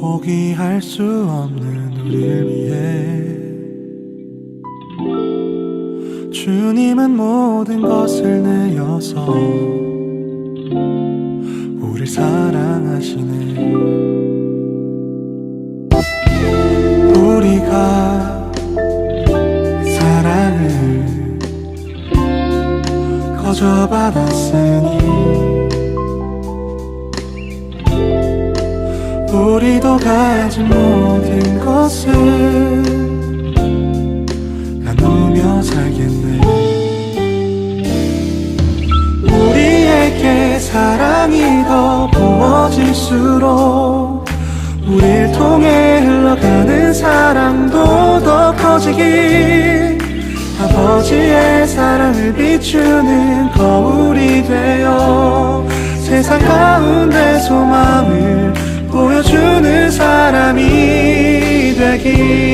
포기할 수 없는 우리를 위해 주님은 모든 것을 내어서 우릴 사랑하시네. 우리가 사랑을 거저 받았으니 우리도 가진 모든 것을 나누며 살겠네. 우리에게 사랑이 더 부어질수록 우릴 통해 흘러가는 사랑도 더 커지길, 아버지의 사랑을 비추는 거울이 되어 세상 가운데 소망을 보여주는 사람이 되길.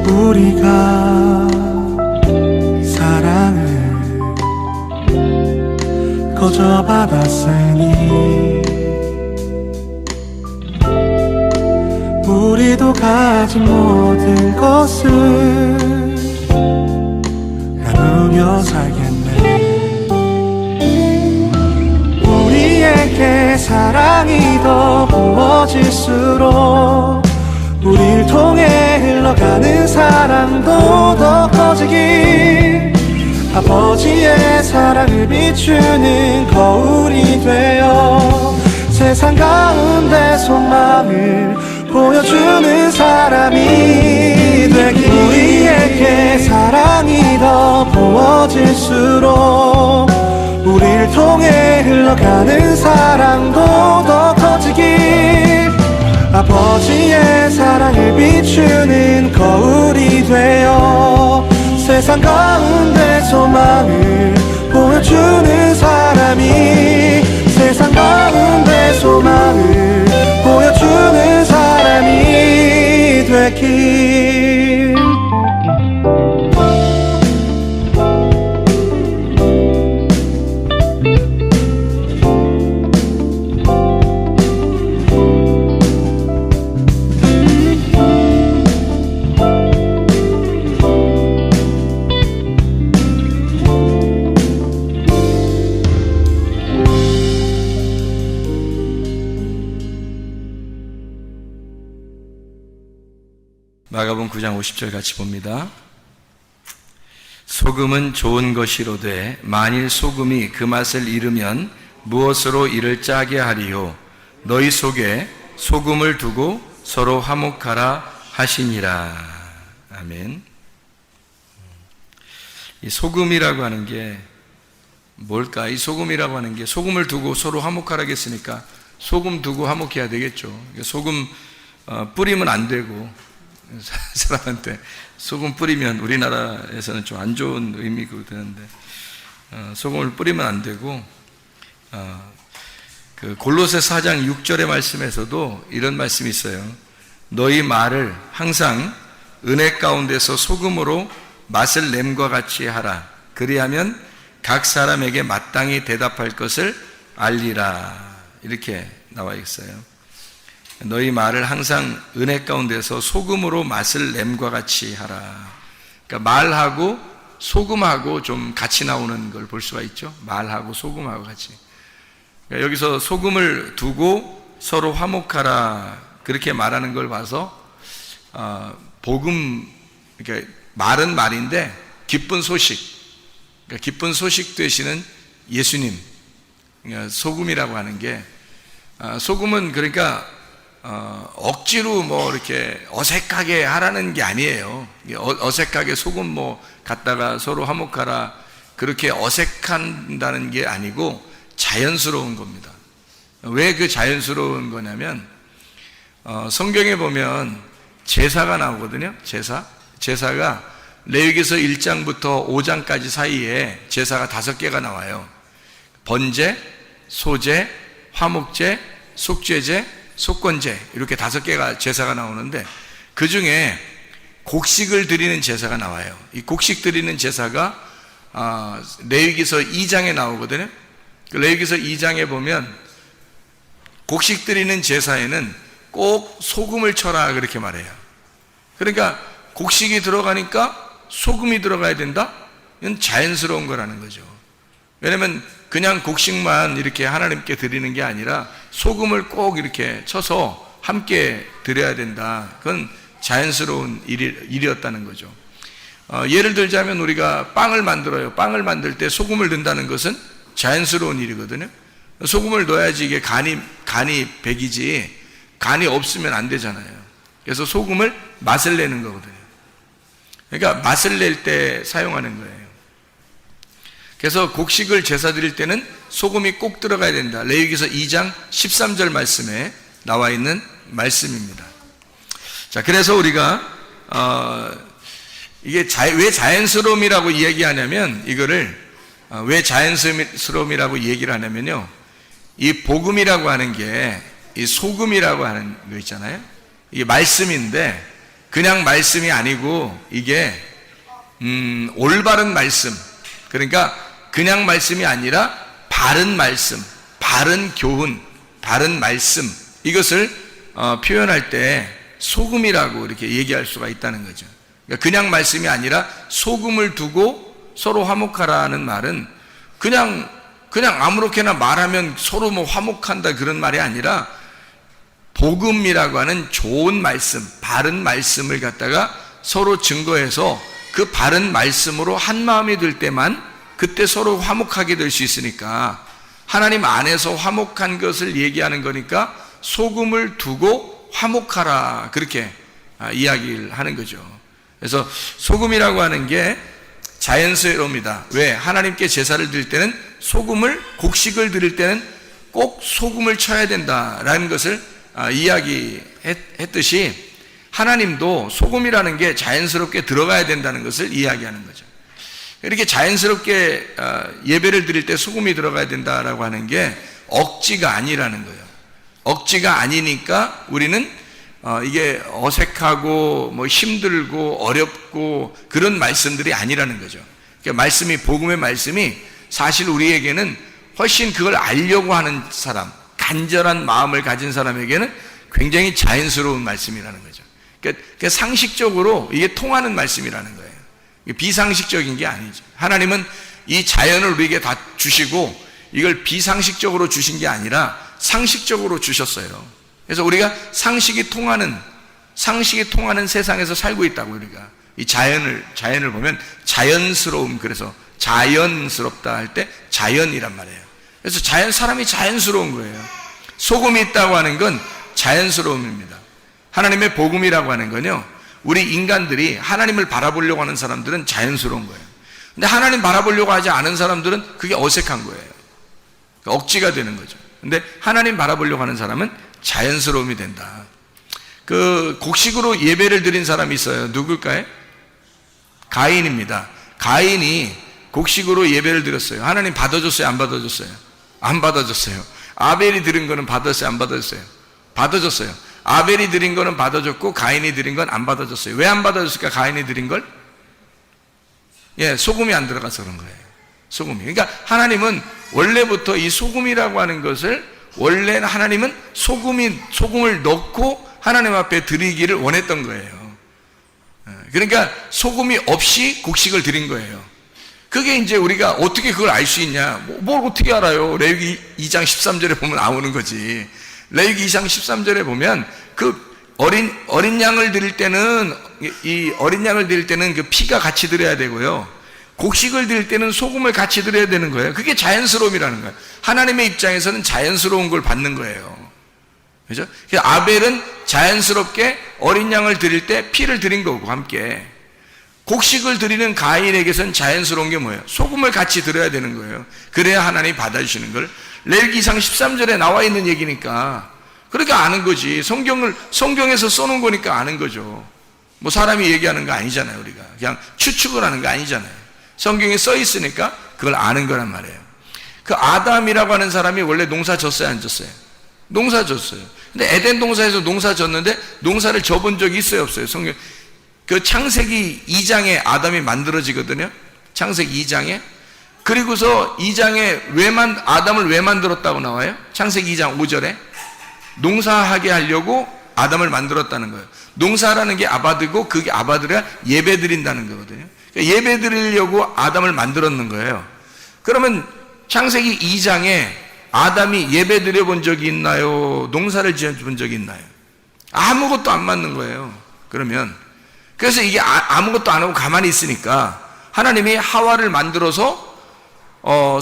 우리가 사랑을 거저 받았으니 우리도 가진 모든 것을 나누며 살겠네. 우리에게 사랑이 더 부어질수록 우릴 통해 흘러가는 사랑도 더 커지길, 아버지의 사랑을 비추는 거울이 되어 세상 가운데 소망을 보여주는 사람이 되길. 우리에게 사랑이 더 부어질수록 우릴 통해 흘러가는 사랑도 더 커지길, 아버지의 사랑을 비추는 거울이 되어 세상 가운데 소망을 보여주는 사람이, 세상 가운데 소망을 보여주는 사람이 되길. 마가복음 9장 50절 같이 봅니다. 소금은 좋은 것이로되 만일 소금이 그 맛을 잃으면 무엇으로 이를 짜게 하리요. 너희 속에 소금을 두고 서로 화목하라 하시니라. 아멘. 이 소금이라고 하는 게 뭘까? 이 소금이라고 하는 게 소금을 두고 서로 화목하라 했으니까 소금 두고 화목해야 되겠죠. 소금 뿌리면 안 되고, 사람한테 소금 뿌리면 우리나라에서는 좀 안 좋은 의미가 되는데, 소금을 뿌리면 안 되고, 그 골로새 4장 6절의 말씀에서도 이런 말씀이 있어요. 너희 말을 항상 은혜 가운데서 소금으로 맛을 냄과 같이 하라. 그리하면 각 사람에게 마땅히 대답할 것을 알리라. 이렇게 나와 있어요. 너희 말을 항상 은혜 가운데서 소금으로 맛을 냄과 같이 하라. 그러니까 말하고 소금하고 좀 같이 나오는 걸 볼 수가 있죠. 말하고 소금하고 같이. 그러니까 여기서 소금을 두고 서로 화목하라 그렇게 말하는 걸 봐서 복음, 그러니까 말은 말인데 기쁜 소식, 그러니까 기쁜 소식 되시는 예수님, 그러니까 소금이라고 하는 게, 소금은 그러니까 억지로 뭐 이렇게 어색하게 하라는 게 아니에요. 어색하게 소금 뭐 갖다가 서로 화목하라 그렇게 어색한다는 게 아니고 자연스러운 겁니다. 왜 그 자연스러운 거냐면, 성경에 보면 제사가 나오거든요. 제사가 레위기서 1장부터 5장까지 사이에 제사가 5개가 나와요. 번제, 소제, 화목제, 속죄제, 속건제, 이렇게 5개가 제사가 나오는데 그 중에 곡식을 드리는 제사가 나와요. 이 곡식 드리는 제사가 레위기서 2장에 나오거든요. 그 레위기서 2장에 보면 곡식 드리는 제사에는 꼭 소금을 쳐라 그렇게 말해요. 그러니까 곡식이 들어가니까 소금이 들어가야 된다? 이건 자연스러운 거라는 거죠. 왜냐면 그냥 곡식만 이렇게 하나님께 드리는 게 아니라 소금을 꼭 이렇게 쳐서 함께 드려야 된다. 그건 자연스러운 일이었다는 거죠. 예를 들자면 우리가 빵을 만들어요. 빵을 만들 때 소금을 넣는다는 것은 자연스러운 일이거든요. 소금을 넣어야지 이게 간이 배기지, 간이 없으면 안 되잖아요. 그래서 소금을 맛을 내는 거거든요. 그러니까 맛을 낼 때 사용하는 거예요. 그래서 곡식을 제사 드릴 때는 소금이 꼭 들어가야 된다. 레위기서 2장 13절 말씀에 나와 있는 말씀입니다. 자, 그래서 우리가 이게 왜 자연스러움이라고 이야기하냐면, 이거를 왜 자연스러움이라고 얘기를 하냐면요, 이 복음이라고 하는 게 이 소금이라고 하는 거 있잖아요. 이게 말씀인데 그냥 말씀이 아니고 이게 올바른 말씀, 그러니까 그냥 말씀이 아니라 바른 말씀, 바른 교훈, 바른 말씀, 이것을 표현할 때 소금이라고 이렇게 얘기할 수가 있다는 거죠. 그러니까 그냥 말씀이 아니라 소금을 두고 서로 화목하라는 말은 그냥 아무렇게나 말하면 서로 뭐 화목한다 그런 말이 아니라 복음이라고 하는 좋은 말씀, 바른 말씀을 갖다가 서로 증거해서 그 바른 말씀으로 한 마음이 들 때만 그때 서로 화목하게 될 수 있으니까, 하나님 안에서 화목한 것을 얘기하는 거니까 소금을 두고 화목하라 그렇게 이야기를 하는 거죠. 그래서 소금이라고 하는 게 자연스러움이다. 왜? 하나님께 제사를 드릴 때는 곡식을 드릴 때는 꼭 소금을 쳐야 된다라는 것을 이야기했듯이, 하나님도 소금이라는 게 자연스럽게 들어가야 된다는 것을 이야기하는 거죠. 이렇게 자연스럽게 예배를 드릴 때 소금이 들어가야 된다라고 하는 게 억지가 아니라는 거예요. 억지가 아니니까 우리는 이게 어색하고 뭐 힘들고 어렵고 그런 말씀들이 아니라는 거죠. 그러니까 말씀이, 복음의 말씀이 사실 우리에게는 훨씬 그걸 알려고 하는 사람, 간절한 마음을 가진 사람에게는 굉장히 자연스러운 말씀이라는 거죠. 그러니까 상식적으로 이게 통하는 말씀이라는 거예요. 비상식적인 게 아니죠. 하나님은 이 자연을 우리에게 다 주시고 이걸 비상식적으로 주신 게 아니라 상식적으로 주셨어요. 그래서 우리가 상식이 통하는 세상에서 살고 있다고. 우리가 이 자연을 보면 자연스러움, 그래서 자연스럽다 할 때 자연이란 말이에요. 그래서 사람이 자연스러운 거예요. 소금이 있다고 하는 건 자연스러움입니다. 하나님의 복음이라고 하는 건요, 우리 인간들이 하나님을 바라보려고 하는 사람들은 자연스러운 거예요. 근데 하나님 바라보려고 하지 않은 사람들은 그게 어색한 거예요. 억지가 되는 거죠. 근데 하나님 바라보려고 하는 사람은 자연스러움이 된다. 그 곡식으로 예배를 드린 사람이 있어요. 누굴까요? 가인입니다. 가인이 곡식으로 예배를 드렸어요. 하나님 받아줬어요? 안 받아줬어요? 안 받아줬어요. 아벨이 드린 거는 받았어요? 안 받아줬어요? 받아줬어요. 아벨이 드린 거는 받아줬고 가인이 드린 건 안 받아줬어요. 왜 안 받아줬을까? 가인이 드린 걸? 소금이 안 들어가서 그런 거예요. 소금이. 그러니까 하나님은 원래부터 이 소금이라고 하는 것을, 원래 하나님은 소금을 넣고 하나님 앞에 드리기를 원했던 거예요. 그러니까 소금이 없이 곡식을 드린 거예요. 그게 이제 우리가 어떻게 그걸 알 수 있냐? 뭘 어떻게 알아요? 레위기 2장 13절에 보면 나오는 거지. 레위기 2장 13절에 보면 그 어린 양을 드릴 때는 그 피가 같이 드려야 되고요. 곡식을 드릴 때는 소금을 같이 드려야 되는 거예요. 그게 자연스러움이라는 거예요. 하나님의 입장에서는 자연스러운 걸 받는 거예요. 그죠? 그래서 아벨은 자연스럽게 어린 양을 드릴 때 피를 드린 거고 함께, 곡식을 드리는 가인에게서는 자연스러운 게 뭐예요? 소금을 같이 드려야 되는 거예요. 그래야 하나님이 받아주시는 걸. 레위기상 13절에 나와 있는 얘기니까 그러니까 아는 거지. 성경에서 써놓은 거니까 아는 거죠. 뭐 사람이 얘기하는 거 아니잖아요. 우리가 그냥 추측을 하는 거 아니잖아요. 성경에 써 있으니까 그걸 아는 거란 말이에요. 그 아담이라고 하는 사람이 원래 농사 졌어요, 안 졌어요? 농사 졌어요. 근데 에덴 동산에서 농사 졌는데 농사를 져본 적이 있어요, 없어요? 성경 그 창세기 2장에 아담이 만들어지거든요. 창세기 2장에 그리고서 2장에 아담을 왜 만들었다고 나와요? 창세기 2장 5절에 농사하게 하려고 아담을 만들었다는 거예요. 농사라는 게 아바드고 그게 아바드가 예배 드린다는 거거든요. 그러니까 예배 드리려고 아담을 만들었는 거예요. 그러면 창세기 2장에 아담이 예배 드려본 적이 있나요? 농사를 지어본 적이 있나요? 아무것도 안 맞는 거예요. 그래서 이게 아무것도 안 하고 가만히 있으니까 하나님이 하와를 만들어서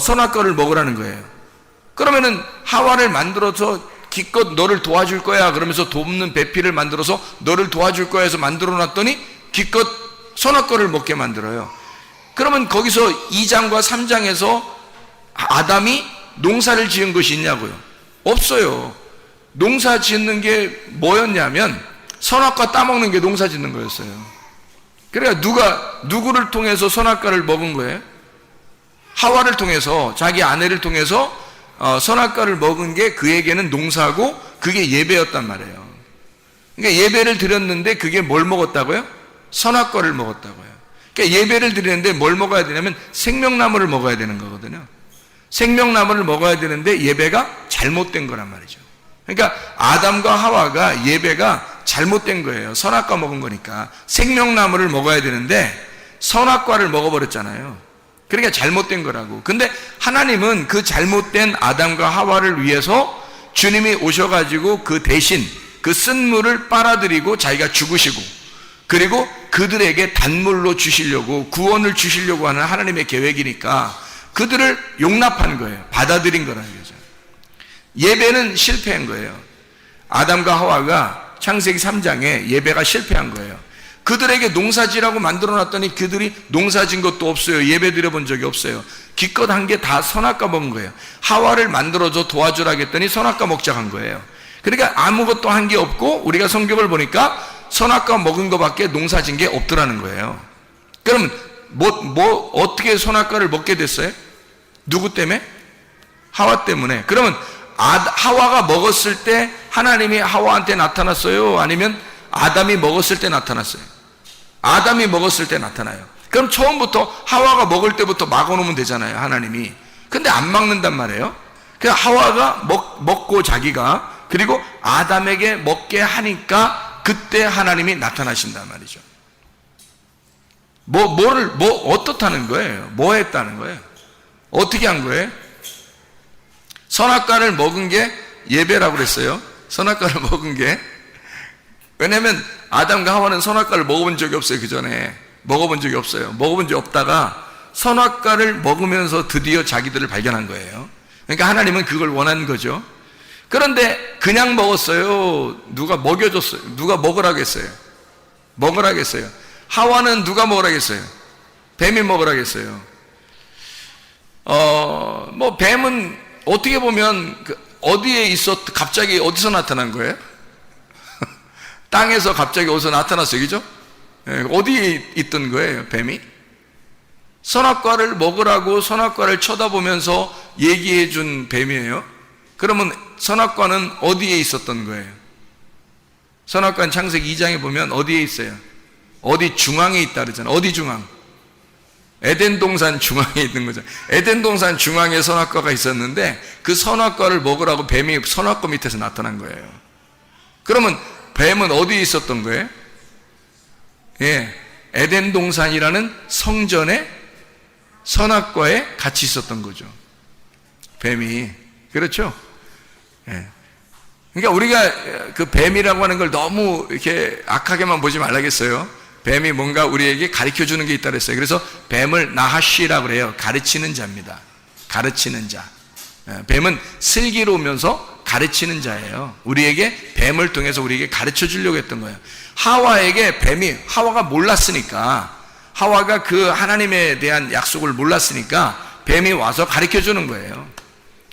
선악과를 먹으라는 거예요. 그러면은 하와를 만들어서 기껏 너를 도와줄 거야 그러면서 돕는 배필을 만들어서 너를 도와줄 거야 해서 만들어 놨더니 기껏 선악과를 먹게 만들어요. 그러면 거기서 2장과 3장에서 아담이 농사를 지은 것이 있냐고요? 없어요. 농사 짓는 게 뭐였냐면 선악과 따먹는 게 농사 짓는 거였어요. 그러니까 누구를 통해서 선악과를 먹은 거예요? 하와를 통해서, 자기 아내를 통해서 선악과를 먹은 게 그에게는 농사고 그게 예배였단 말이에요. 그러니까 예배를 드렸는데 그게 뭘 먹었다고요? 선악과를 먹었다고요. 그러니까 예배를 드리는데 뭘 먹어야 되냐면 생명나무를 먹어야 되는 거거든요. 생명나무를 먹어야 되는데 예배가 잘못된 거란 말이죠. 그러니까 아담과 하와가 예배가 잘못된 거예요. 선악과 먹은 거니까. 생명나무를 먹어야 되는데 선악과를 먹어버렸잖아요. 그러니까 잘못된 거라고. 근데 하나님은 그 잘못된 아담과 하와를 위해서 주님이 오셔가지고 그 대신 그 쓴물을 빨아들이고 자기가 죽으시고 그리고 그들에게 단물로 주시려고 구원을 주시려고 하는 하나님의 계획이니까 그들을 용납한 거예요. 받아들인 거라는 거죠. 예배는 실패한 거예요. 아담과 하와가 창세기 3장에 예배가 실패한 거예요. 그들에게 농사지라고 만들어놨더니 그들이 농사진 것도 없어요. 예배 드려본 적이 없어요. 기껏 한 게 다 선악과 먹은 거예요. 하와를 만들어줘 도와주라 했더니 선악과 먹자 한 거예요. 그러니까 아무것도 한 게 없고 우리가 성경을 보니까 선악과 먹은 것밖에 농사진 게 없더라는 거예요. 그러면 어떻게 선악과를 먹게 됐어요? 누구 때문에? 하와 때문에. 그러면 하와가 먹었을 때 하나님이 하와한테 나타났어요? 아니면 아담이 먹었을 때 나타났어요? 아담이 먹었을 때 나타나요. 그럼 처음부터 하와가 먹을 때부터 막아놓으면 되잖아요, 하나님이. 근데 안 막는단 말이에요. 그냥 하와가 먹고 자기가 그리고 아담에게 먹게 하니까 그때 하나님이 나타나신단 말이죠. 어떻다는 거예요? 뭐 했다는 거예요? 어떻게 한 거예요? 선악과를 먹은 게 예배라고 그랬어요. 선악과를 먹은 게. 왜냐면 아담과 하와는 선악과를 먹어본 적이 없어요. 그 전에 먹어본 적이 없어요. 먹어본 적이 없다가 선악과를 먹으면서 드디어 자기들을 발견한 거예요. 그러니까 하나님은 그걸 원한 거죠. 그런데 그냥 먹었어요? 누가 먹여줬어요? 누가 먹으라고 했어요? 먹으라고 했어요. 하와는 누가 먹으라고 했어요? 뱀이 먹으라고 했어요. 뱀은 어떻게 보면 어디에 갑자기 어디서 나타난 거예요? 땅에서 갑자기 어디서 나타났어요, 그죠? 어디에 있던 거예요, 뱀이? 선악과를 먹으라고 선악과를 쳐다보면서 얘기해 준 뱀이에요. 그러면 선악과는 어디에 있었던 거예요? 선악과는 창세기 2장에 보면 어디에 있어요? 어디 중앙에 있다 그러잖아요. 어디 중앙? 에덴 동산 중앙에 있는 거죠. 에덴 동산 중앙에 선악과가 있었는데 그 선악과를 먹으라고 뱀이 선악과 밑에서 나타난 거예요. 그러면 뱀은 어디에 있었던 거예요? 예, 에덴 동산이라는 성전에 선악과에 같이 있었던 거죠. 뱀이. 그렇죠? 예. 그러니까 우리가 그 뱀이라고 하는 걸 너무 이렇게 악하게만 보지 말라겠어요. 뱀이 뭔가 우리에게 가르쳐 주는 게 있다 그랬어요. 그래서 뱀을 나하시라고 그래요. 가르치는 자입니다. 가르치는 자. 뱀은 슬기로우면서 가르치는 자예요. 우리에게 뱀을 통해서 우리에게 가르쳐 주려고 했던 거예요. 하와에게 하와가 몰랐으니까, 하와가 그 하나님에 대한 약속을 몰랐으니까 뱀이 와서 가르쳐 주는 거예요.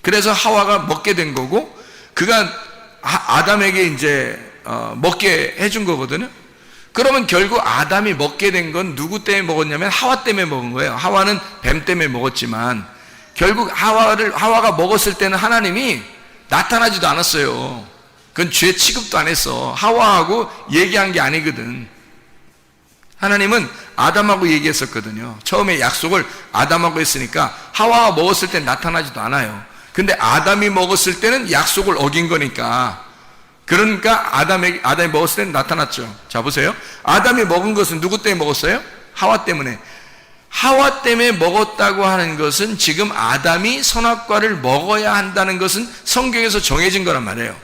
그래서 하와가 먹게 된 거고, 그가 아담에게 이제 먹게 해준 거거든요. 그러면 결국 아담이 먹게 된 건 누구 때문에 먹었냐면 하와 때문에 먹은 거예요. 하와는 뱀 때문에 먹었지만 결국 하와가 먹었을 때는 하나님이 나타나지도 않았어요. 그건 죄 취급도 안 했어. 하와하고 얘기한 게 아니거든. 하나님은 아담하고 얘기했었거든요. 처음에 약속을 아담하고 했으니까 하와가 먹었을 때 나타나지도 않아요. 근데 아담이 먹었을 때는 약속을 어긴 거니까, 그러니까 아담이 먹었을 때는 나타났죠. 자, 보세요. 아담이 먹은 것은 누구 때문에 먹었어요? 하와 때문에. 하와 때문에 먹었다고 하는 것은 지금 아담이 선악과를 먹어야 한다는 것은 성경에서 정해진 거란 말이에요.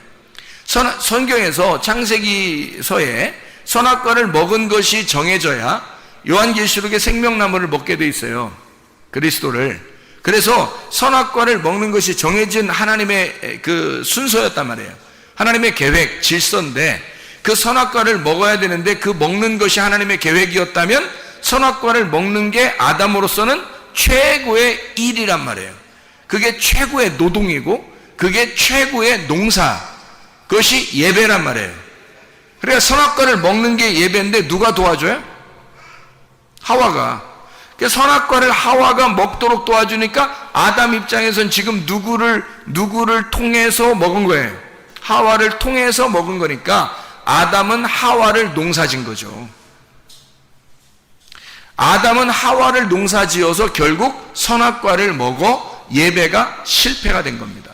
성경에서 창세기서에 선악과를 먹은 것이 정해져야 요한계시록의 생명나무를 먹게 돼 있어요. 그리스도를. 그래서 선악과를 먹는 것이 정해진 하나님의 그 순서였단 말이에요. 하나님의 계획, 질서인데 그 선악과를 먹어야 되는데 그 먹는 것이 하나님의 계획이었다면 선악과를 먹는 게 아담으로서는 최고의 일이란 말이에요. 그게 최고의 노동이고 그게 최고의 농사, 그것이 예배란 말이에요. 그러니까 선악과를 먹는 게 예배인데 누가 도와줘요? 하와가. 선악과를 하와가 먹도록 도와주니까 아담 입장에선 지금 누구를 통해서 먹은 거예요? 하와를 통해서 먹은 거니까 아담은 하와를 농사진 거죠. 아담은 하와를 농사지어서 결국 선악과를 먹어 예배가 실패가 된 겁니다.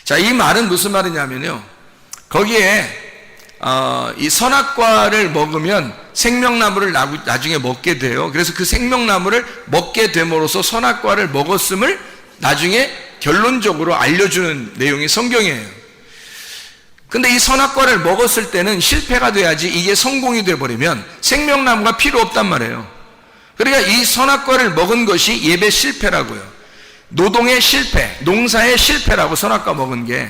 자, 이 말은 무슨 말이냐면요, 거기에 이 선악과를 먹으면 생명나무를 나중에 먹게 돼요. 그래서 그 생명나무를 먹게 됨으로써 선악과를 먹었음을 나중에 결론적으로 알려주는 내용이 성경이에요. 근데 이 선악과를 먹었을 때는 실패가 돼야지 이게 성공이 돼버리면 생명나무가 필요 없단 말이에요. 그러니까 이 선악과를 먹은 것이 예배 실패라고요. 노동의 실패, 농사의 실패라고 선악과 먹은 게.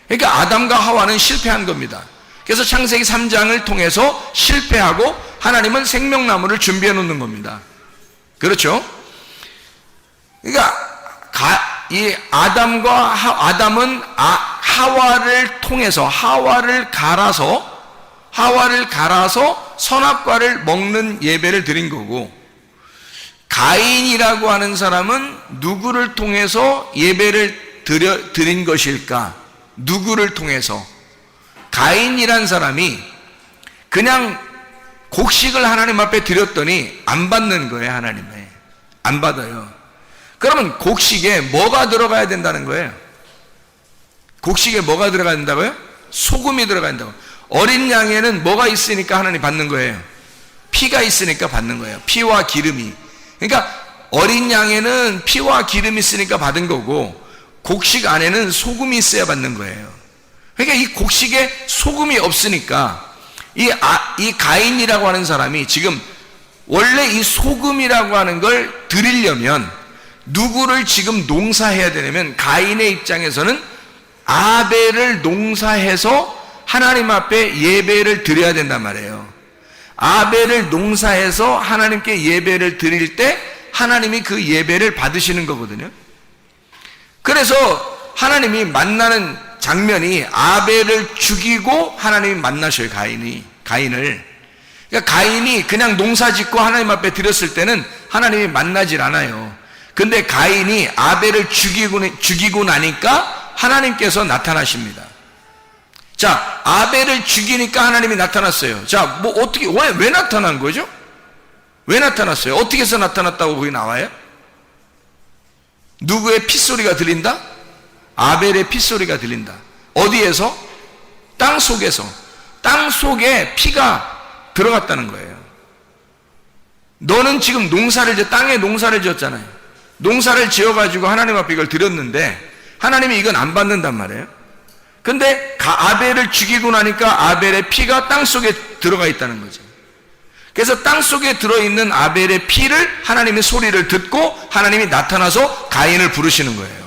그러니까 아담과 하와는 실패한 겁니다. 그래서 창세기 3장을 통해서 실패하고 하나님은 생명나무를 준비해 놓는 겁니다. 그렇죠? 그러니까 이 아담은 하와를 통해서 하와를 갈아서 선악과를 먹는 예배를 드린 거고, 가인이라고 하는 사람은 누구를 통해서 예배를 드린 것일까? 누구를 통해서? 가인이란 사람이 그냥 곡식을 하나님 앞에 드렸더니 안 받는 거예요. 하나님에 안 받아요. 그러면 곡식에 뭐가 들어가야 된다는 거예요? 곡식에 뭐가 들어가야 된다고요? 소금이 들어가야 된다고. 어린 양에는 뭐가 있으니까 하나님 받는 거예요? 피가 있으니까 받는 거예요. 피와 기름이. 그러니까 어린 양에는 피와 기름이 있으니까 받은 거고, 곡식 안에는 소금이 있어야 받는 거예요. 그러니까 이 곡식에 소금이 없으니까 이 가인이라고 하는 사람이 지금 원래 이 소금이라고 하는 걸 드리려면 누구를 지금 농사해야 되냐면, 가인의 입장에서는 아벨을 농사해서 하나님 앞에 예배를 드려야 된단 말이에요. 아벨을 농사해서 하나님께 예배를 드릴 때 하나님이 그 예배를 받으시는 거거든요. 그래서 하나님이 만나는 장면이 아벨을 죽이고 하나님이 만나셔요. 가인을. 그러니까 가인이 그냥 농사 짓고 하나님 앞에 드렸을 때는 하나님이 만나질 않아요. 근데 가인이 아벨을 죽이고 나니까 하나님께서 나타나십니다. 자, 아벨을 죽이니까 하나님이 나타났어요. 자, 왜 나타난 거죠? 왜 나타났어요? 어떻게 해서 나타났다고 거기 나와요? 누구의 핏소리가 들린다? 아벨의 pit소리가 들린다. 어디에서? 땅 속에서. 땅 속에 피가 들어갔다는 거예요. 너는 지금 땅에 농사를 지었잖아요. 농사를 지어가지고 하나님 앞에 이걸 드렸는데 하나님이 이건 안 받는단 말이에요. 근데 아벨을 죽이고 나니까 아벨의 피가 땅 속에 들어가 있다는 거죠. 그래서 땅 속에 들어있는 아벨의 피를 하나님의 소리를 듣고 하나님이 나타나서 가인을 부르시는 거예요.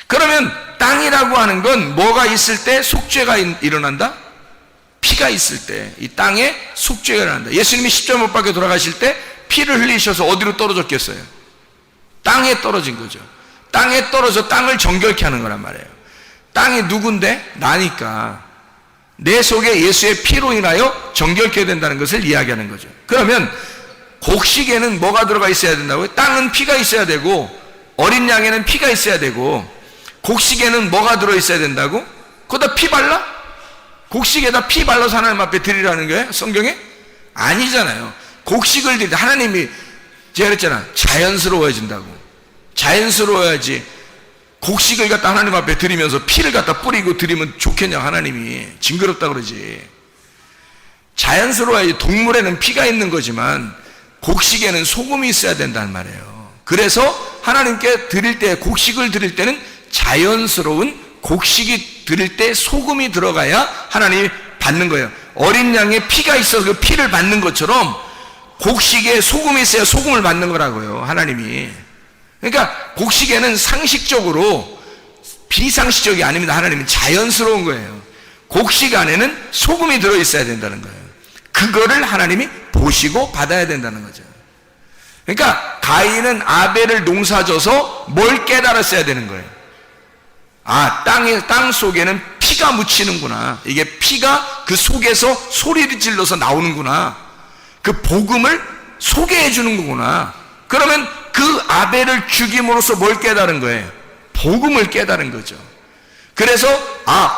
그러면 땅이라고 하는 건 뭐가 있을 때 속죄가 일어난다? 피가 있을 때 이 땅에 속죄가 일어난다. 예수님이 십자가 못 박혀 돌아가실 때 피를 흘리셔서 어디로 떨어졌겠어요? 땅에 떨어진 거죠. 땅에 떨어져 땅을 정결케 하는 거란 말이에요. 땅이 누군데? 나니까 내 속에 예수의 피로 인하여 정결케 된다는 것을 이야기하는 거죠. 그러면 곡식에는 뭐가 들어가 있어야 된다고요? 땅은 피가 있어야 되고, 어린 양에는 피가 있어야 되고, 곡식에는 뭐가 들어있어야 된다고? 거기다 피 발라? 곡식에다 피 발라서 하나님 앞에 드리라는 거예요? 성경에? 아니잖아요. 곡식을 드릴 때 하나님이, 제가 그랬잖아, 자연스러워진다고. 자연스러워야지. 곡식을 갖다 하나님 앞에 드리면서 피를 갖다 뿌리고 드리면 좋겠냐, 하나님이. 징그럽다 그러지. 자연스러워야지. 동물에는 피가 있는 거지만 곡식에는 소금이 있어야 된단 말이에요. 그래서 하나님께 드릴 때, 곡식을 드릴 때는 자연스러운 곡식이 드릴 때 소금이 들어가야 하나님이 받는 거예요. 어린 양에 피가 있어서 그 피를 받는 것처럼 곡식에 소금이 있어야 소금을 받는 거라고요, 하나님이. 그러니까 곡식에는 상식적으로 비상식적이 아닙니다. 하나님은 자연스러운 거예요. 곡식 안에는 소금이 들어있어야 된다는 거예요. 그거를 하나님이 보시고 받아야 된다는 거죠. 그러니까 가인은 아벨을 농사져서 뭘 깨달았어야 되는 거예요. 아, 땅 속에는 피가 묻히는구나. 이게 피가 그 속에서 소리를 질러서 나오는구나. 그 복음을 소개해 주는 거구나. 그러면 그 아벨을 죽임으로써 뭘 깨달은 거예요? 복음을 깨달은 거죠. 그래서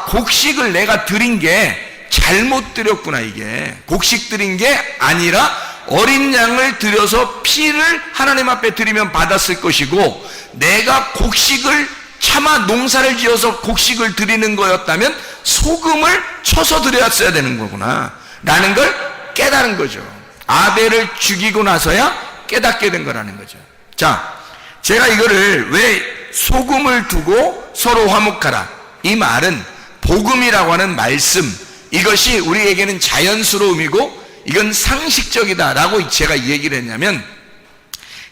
곡식을 내가 드린 게 잘못 드렸구나. 이게 곡식 드린 게 아니라 어린 양을 들여서 피를 하나님 앞에 드리면 받았을 것이고, 내가 곡식을 차마 농사를 지어서 곡식을 드리는 거였다면 소금을 쳐서 드렸어야 되는 거구나 라는 걸 깨달은 거죠. 아벨을 죽이고 나서야 깨닫게 된 거라는 거죠. 자, 제가 이거를 왜 소금을 두고 서로 화목하라, 이 말은 복음이라고 하는 말씀, 이것이 우리에게는 자연스러움이고 이건 상식적이다 라고 제가 얘기를 했냐면,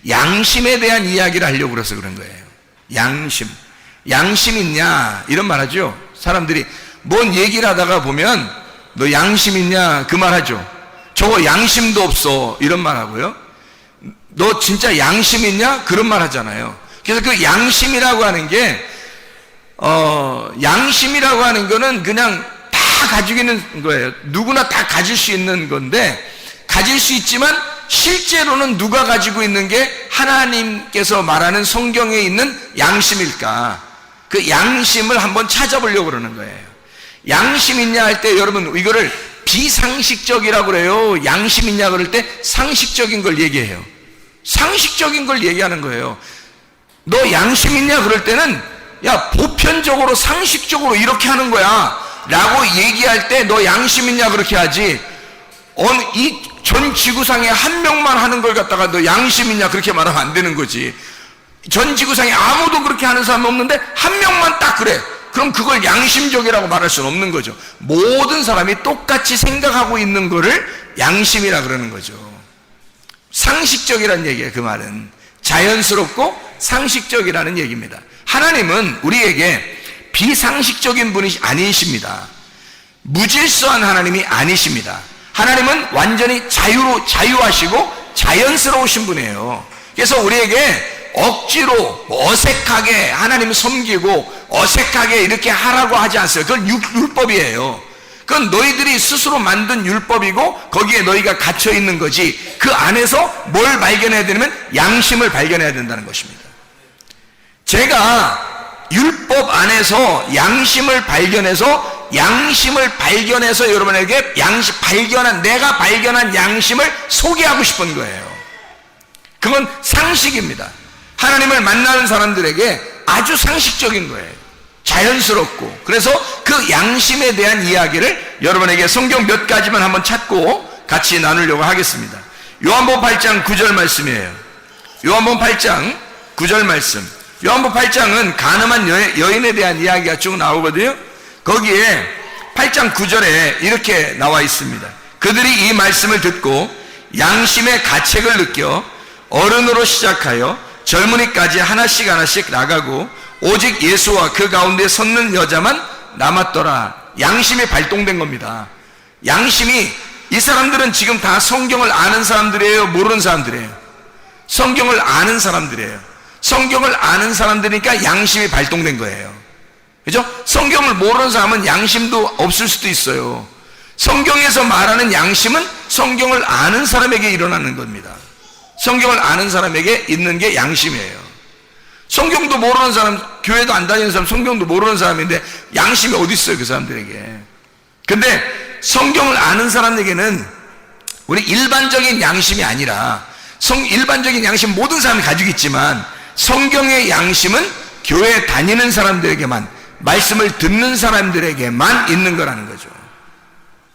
양심에 대한 이야기를 하려고 그래서 그런 거예요. 양심 있냐 이런 말 하죠. 사람들이 뭔 얘기를 하다가 보면 너 양심 있냐 그 말 하죠. 저거 양심도 없어 이런 말 하고요. 너 진짜 양심 있냐 그런 말 하잖아요. 그래서 그 양심이라고 하는 게 양심이라고 하는 거는 그냥 다 가지고 있는 거예요. 누구나 다 가질 수 있는 건데, 가질 수 있지만 실제로는 누가 가지고 있는 게 하나님께서 말하는 성경에 있는 양심일까? 그 양심을 한번 찾아보려고 그러는 거예요. 양심 있냐 할 때 여러분 이거를 비상식적이라고 그래요. 양심 있냐 그럴 때 상식적인 걸 얘기해요. 상식적인 걸 얘기하는 거예요. 너 양심 있냐 그럴 때는 야, 보편적으로 상식적으로 이렇게 하는 거야 라고 얘기할 때 너 양심 있냐 그렇게 하지, 이 전 지구상에 한 명만 하는 걸 갖다가 너 양심 있냐 그렇게 말하면 안 되는 거지. 전 지구상에 아무도 그렇게 하는 사람이 없는데 한 명만 딱 그래. 그럼 그걸 양심적이라고 말할 수는 없는 거죠. 모든 사람이 똑같이 생각하고 있는 거를 양심이라 그러는 거죠. 상식적이라는 얘기예요. 그 말은 자연스럽고 상식적이라는 얘기입니다. 하나님은 우리에게 비상식적인 분이 아니십니다. 무질서한 하나님이 아니십니다. 하나님은 완전히 자유하시고 자연스러우신 분이에요. 그래서 우리에게 억지로 어색하게 하나님을 섬기고 어색하게 이렇게 하라고 하지 않어요. 그건 율법이에요. 그건 너희들이 스스로 만든 율법이고 거기에 너희가 갇혀 있는 거지, 그 안에서 뭘 발견해야 되냐면 양심을 발견해야 된다는 것입니다. 제가 율법 안에서 양심을 발견해서 여러분에게 내가 발견한 양심을 소개하고 싶은 거예요. 그건 상식입니다. 하나님을 만나는 사람들에게 아주 상식적인 거예요. 자연스럽고. 그래서 그 양심에 대한 이야기를 여러분에게 성경 몇 가지만 한번 찾고 같이 나누려고 하겠습니다. 요한복음 8장 9절 말씀이에요. 요한복음 8장 9절 말씀. 요한복음 8장은 간음한 여인에 대한 이야기가 쭉 나오거든요. 거기에 8장 9절에 이렇게 나와 있습니다. 그들이 이 말씀을 듣고 양심의 가책을 느껴 어른으로 시작하여 젊은이까지 하나씩 나가고 오직 예수와 그 가운데 섰는 여자만 남았더라. 양심이 발동된 겁니다. 양심이, 이 사람들은 지금 다 성경을 아는 사람들이에요, 모르는 사람들이에요? 성경을 아는 사람들이에요. 성경을 아는 사람들이니까 양심이 발동된 거예요. 그죠? 성경을 모르는 사람은 양심도 없을 수도 있어요. 성경에서 말하는 양심은 성경을 아는 사람에게 일어나는 겁니다. 성경을 아는 사람에게 있는 게 양심이에요. 성경도 모르는 사람, 교회도 안 다니는 사람, 성경도 모르는 사람인데 양심이 어디 있어요, 그 사람들에게? 근데 성경을 아는 사람에게는 우리 일반적인 양심이 아니라 일반적인 양심 모든 사람이 가지고 있지만 성경의 양심은 교회 다니는 사람들에게만, 말씀을 듣는 사람들에게만 있는 거라는 거죠.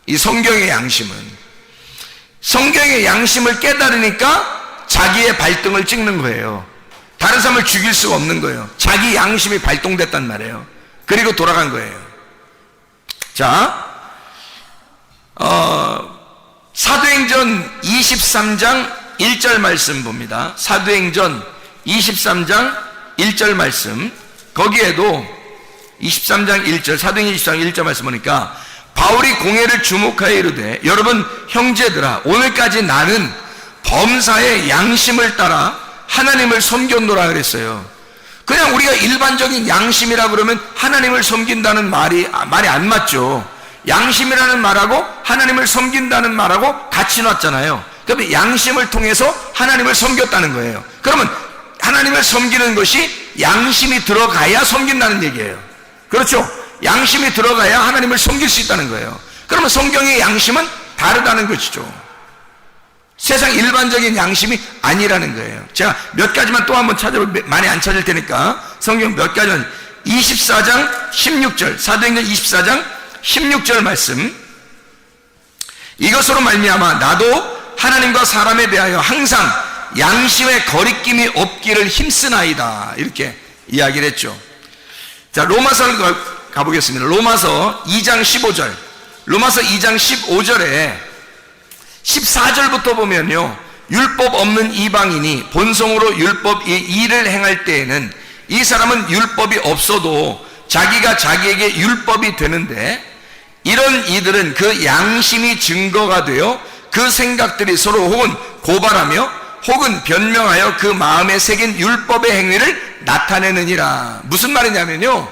이 성경의 양심은, 성경의 양심을 깨달으니까 자기의 발등을 찍는 거예요. 다른 사람을 죽일 수가 없는 거예요. 자기 양심이 발동됐단 말이에요. 그리고 돌아간 거예요. 자, 사도행전 23장 1절 말씀 봅니다. 사도행전 23장 1절 말씀, 거기에도 23장 1절, 사도행전 23장 1절 말씀 보니까 바울이 공회를 주목하여 이르되 여러분 형제들아, 오늘까지 나는 범사의 양심을 따라 하나님을 섬겼노라 그랬어요. 그냥 우리가 일반적인 양심이라 그러면 하나님을 섬긴다는 말이 안 맞죠. 양심이라는 말하고 하나님을 섬긴다는 말하고 같이 놨잖아요. 그러면 양심을 통해서 하나님을 섬겼다는 거예요. 그러면 하나님을 섬기는 것이 양심이 들어가야 섬긴다는 얘기예요. 그렇죠? 양심이 들어가야 하나님을 섬길 수 있다는 거예요. 그러면 성경의 양심은 다르다는 것이죠. 세상 일반적인 양심이 아니라는 거예요. 제가 몇 가지만 또 한번 찾아볼, 많이 안 찾을 테니까 성경 몇 가지만, 24장 16절, 사도행전 24장 16절 말씀, 이것으로 말미암아 나도 하나님과 사람에 대하여 항상 양심의 거리낌이 없기를 힘쓰나이다, 이렇게 이야기를 했죠. 자, 로마서를 가보겠습니다. 로마서 2장 15절, 로마서 2장 15절에 14절부터 보면요, 율법 없는 이방인이 본성으로 율법의 일을 행할 때에는 이 사람은 율법이 없어도 자기가 자기에게 율법이 되는데, 이런 이들은 그 양심이 증거가 되어 그 생각들이 서로 혹은 고발하며 혹은 변명하여 그 마음에 새긴 율법의 행위를 나타내느니라. 무슨 말이냐면요,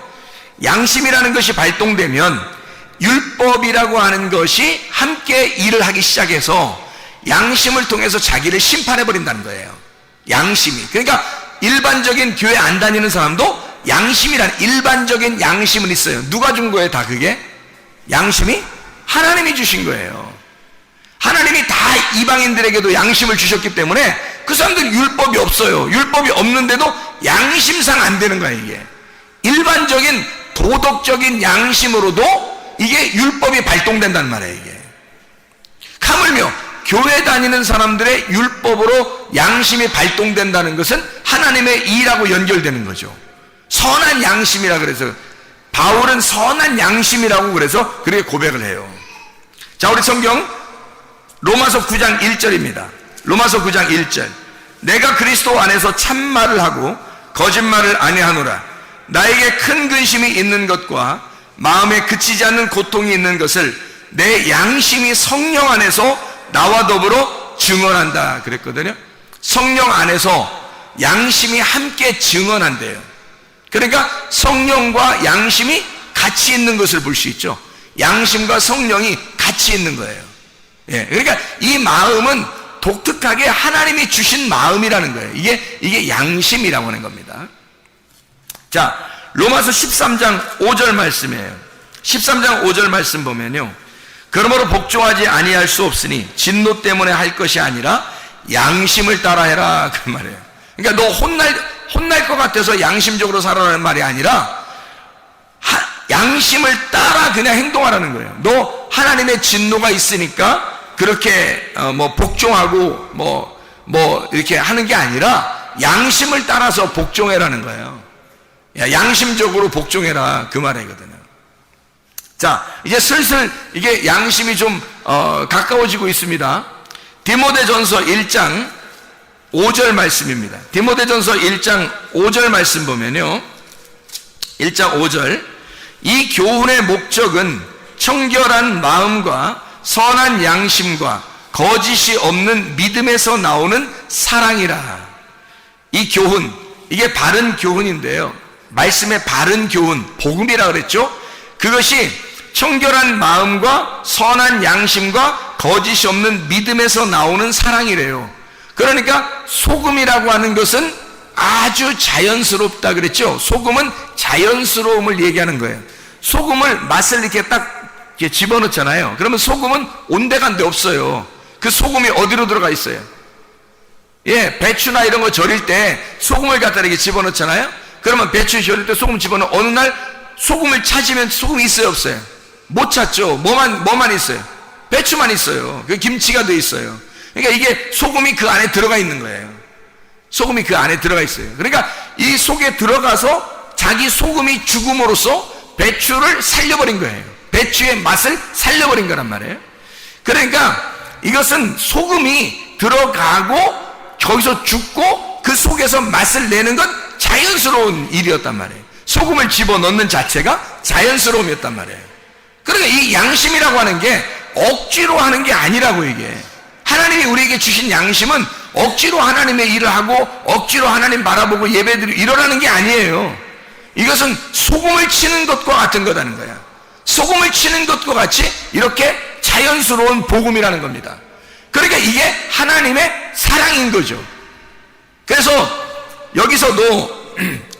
양심이라는 것이 발동되면 율법이라고 하는 것이 함께 일을 하기 시작해서 양심을 통해서 자기를 심판해버린다는 거예요. 양심이. 그러니까 일반적인 교회 안 다니는 사람도 양심이라는 일반적인 양심은 있어요. 누가 준 거예요? 다 그게? 양심이? 하나님이 주신 거예요. 하나님이 다 이방인들에게도 양심을 주셨기 때문에 그 사람들은 율법이 없어요. 율법이 없는데도 양심상 안 되는 거예요. 이게 일반적인 도덕적인 양심으로도 이게 율법이 발동된단 말이에요. 이게 하물며 교회 다니는 사람들의 율법으로 양심이 발동된다는 것은 하나님의 일하고 연결되는 거죠. 선한 양심이라 그래서 바울은 선한 양심이라고 그래서 그렇게 고백을 해요. 자, 우리 성경 로마서 9장 1절입니다. 로마서 9장 1절, 내가 그리스도 안에서 참말을 하고 거짓말을 아니하노라. 나에게 큰 근심이 있는 것과 마음에 그치지 않는 고통이 있는 것을 내 양심이 성령 안에서 나와 더불어 증언한다 그랬거든요. 성령 안에서 양심이 함께 증언한대요. 그러니까 성령과 양심이 같이 있는 것을 볼 수 있죠. 양심과 성령이 같이 있는 거예요. 예, 그러니까 이 마음은 독특하게 하나님이 주신 마음이라는 거예요. 이게 양심이라고 하는 겁니다. 자, 로마서 13장 5절 말씀이에요. 13장 5절 말씀 보면요, 그러므로 복종하지 아니할 수 없으니 진노 때문에 할 것이 아니라 양심을 따라해라, 그 말이에요. 그러니까 너 혼날 것 같아서 양심적으로 살아라는 말이 아니라 양심을 따라 그냥 행동하라는 거예요. 너 하나님의 진노가 있으니까 그렇게 복종하고 이렇게 하는 게 아니라 양심을 따라서 복종해라는 거예요. 양심적으로 복종해라, 그 말이거든요. 자, 이제 슬슬 이게 양심이 좀 가까워지고 있습니다. 디모데전서 1장 5절 말씀입니다. 디모데전서 1장 5절 말씀 보면요, 1장 5절, 이 교훈의 목적은 청결한 마음과 선한 양심과 거짓이 없는 믿음에서 나오는 사랑이라. 이 교훈, 이게 바른 교훈인데요, 말씀의 바른 교훈, 복음이라 그랬죠. 그것이 청결한 마음과 선한 양심과 거짓이 없는 믿음에서 나오는 사랑이래요. 그러니까 소금이라고 하는 것은 아주 자연스럽다 그랬죠. 소금은 자연스러움을 얘기하는 거예요. 소금을 맛을 이렇게 딱 이렇게 집어넣잖아요. 그러면 소금은 온데간데 없어요. 그 소금이 어디로 들어가 있어요? 예, 배추나 이런 거 절일 때 소금을 갖다 이렇게 집어넣잖아요. 그러면 배추 절일 때 소금 집어넣어 어느 날 소금을 찾으면 소금이 있어요, 없어요? 못 찾죠. 뭐만 있어요? 배추만 있어요. 그 김치가 돼 있어요. 그러니까 이게 소금이 그 안에 들어가 있는 거예요. 소금이 그 안에 들어가 있어요. 그러니까 이 속에 들어가서 자기 소금이 죽음으로써 배추를 살려버린 거예요. 배추의 맛을 살려버린 거란 말이에요. 그러니까 이것은 소금이 들어가고 거기서 죽고 그 속에서 맛을 내는 건 자연스러운 일이었단 말이에요. 소금을 집어넣는 자체가 자연스러움이었단 말이에요. 그러니까 이 양심이라고 하는 게 억지로 하는 게 아니라고. 이게 하나님이 우리에게 주신 양심은 억지로 하나님의 일을 하고 억지로 하나님 바라보고 예배드리고 이러라는 게 아니에요. 이것은 소금을 치는 것과 같은 거라는 거야. 소금을 치는 것과 같이 이렇게 자연스러운 복음이라는 겁니다. 그러니까 이게 하나님의 사랑인 거죠. 그래서 여기서도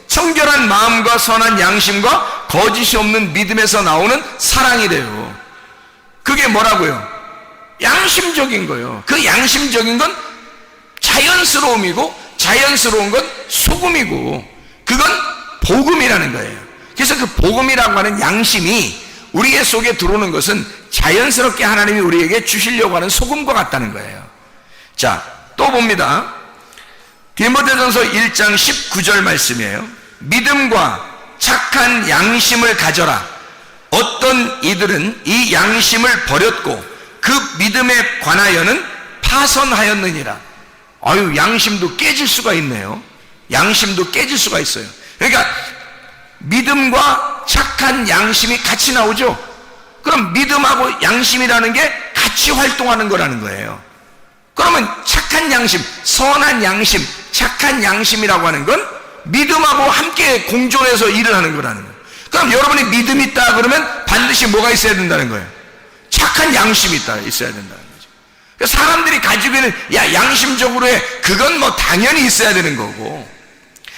청결한 마음과 선한 양심과 거짓이 없는 믿음에서 나오는 사랑이래요. 그게 뭐라고요? 양심적인 거예요. 그 양심적인 건 자연스러움이고 자연스러운 건 소금이고 그건 복음이라는 거예요. 그래서 그 복음이라고 하는 양심이 우리의 속에 들어오는 것은 자연스럽게 하나님이 우리에게 주시려고 하는 소금과 같다는 거예요. 자, 또 봅니다. 디모데전서 1장 19절 말씀이에요. 믿음과 착한 양심을 가져라. 어떤 이들은 이 양심을 버렸고 그 믿음에 관하여는 파선하였느니라. 아유, 양심도 깨질 수가 있네요. 양심도 깨질 수가 있어요. 그러니까 믿음과 착한 양심이 같이 나오죠. 그럼 믿음하고 양심이라는 게 같이 활동하는 거라는 거예요. 그러면 착한 양심, 선한 양심, 착한 양심이라고 하는 건 믿음하고 함께 공존해서 일을 하는 거라는 거예요. 그럼 여러분이 믿음이 있다 그러면 반드시 뭐가 있어야 된다는 거예요? 착한 양심이 있어야 된다는 거죠. 그러니까 사람들이 가지고 있는 양심적으로 해, 그건 뭐 당연히 있어야 되는 거고.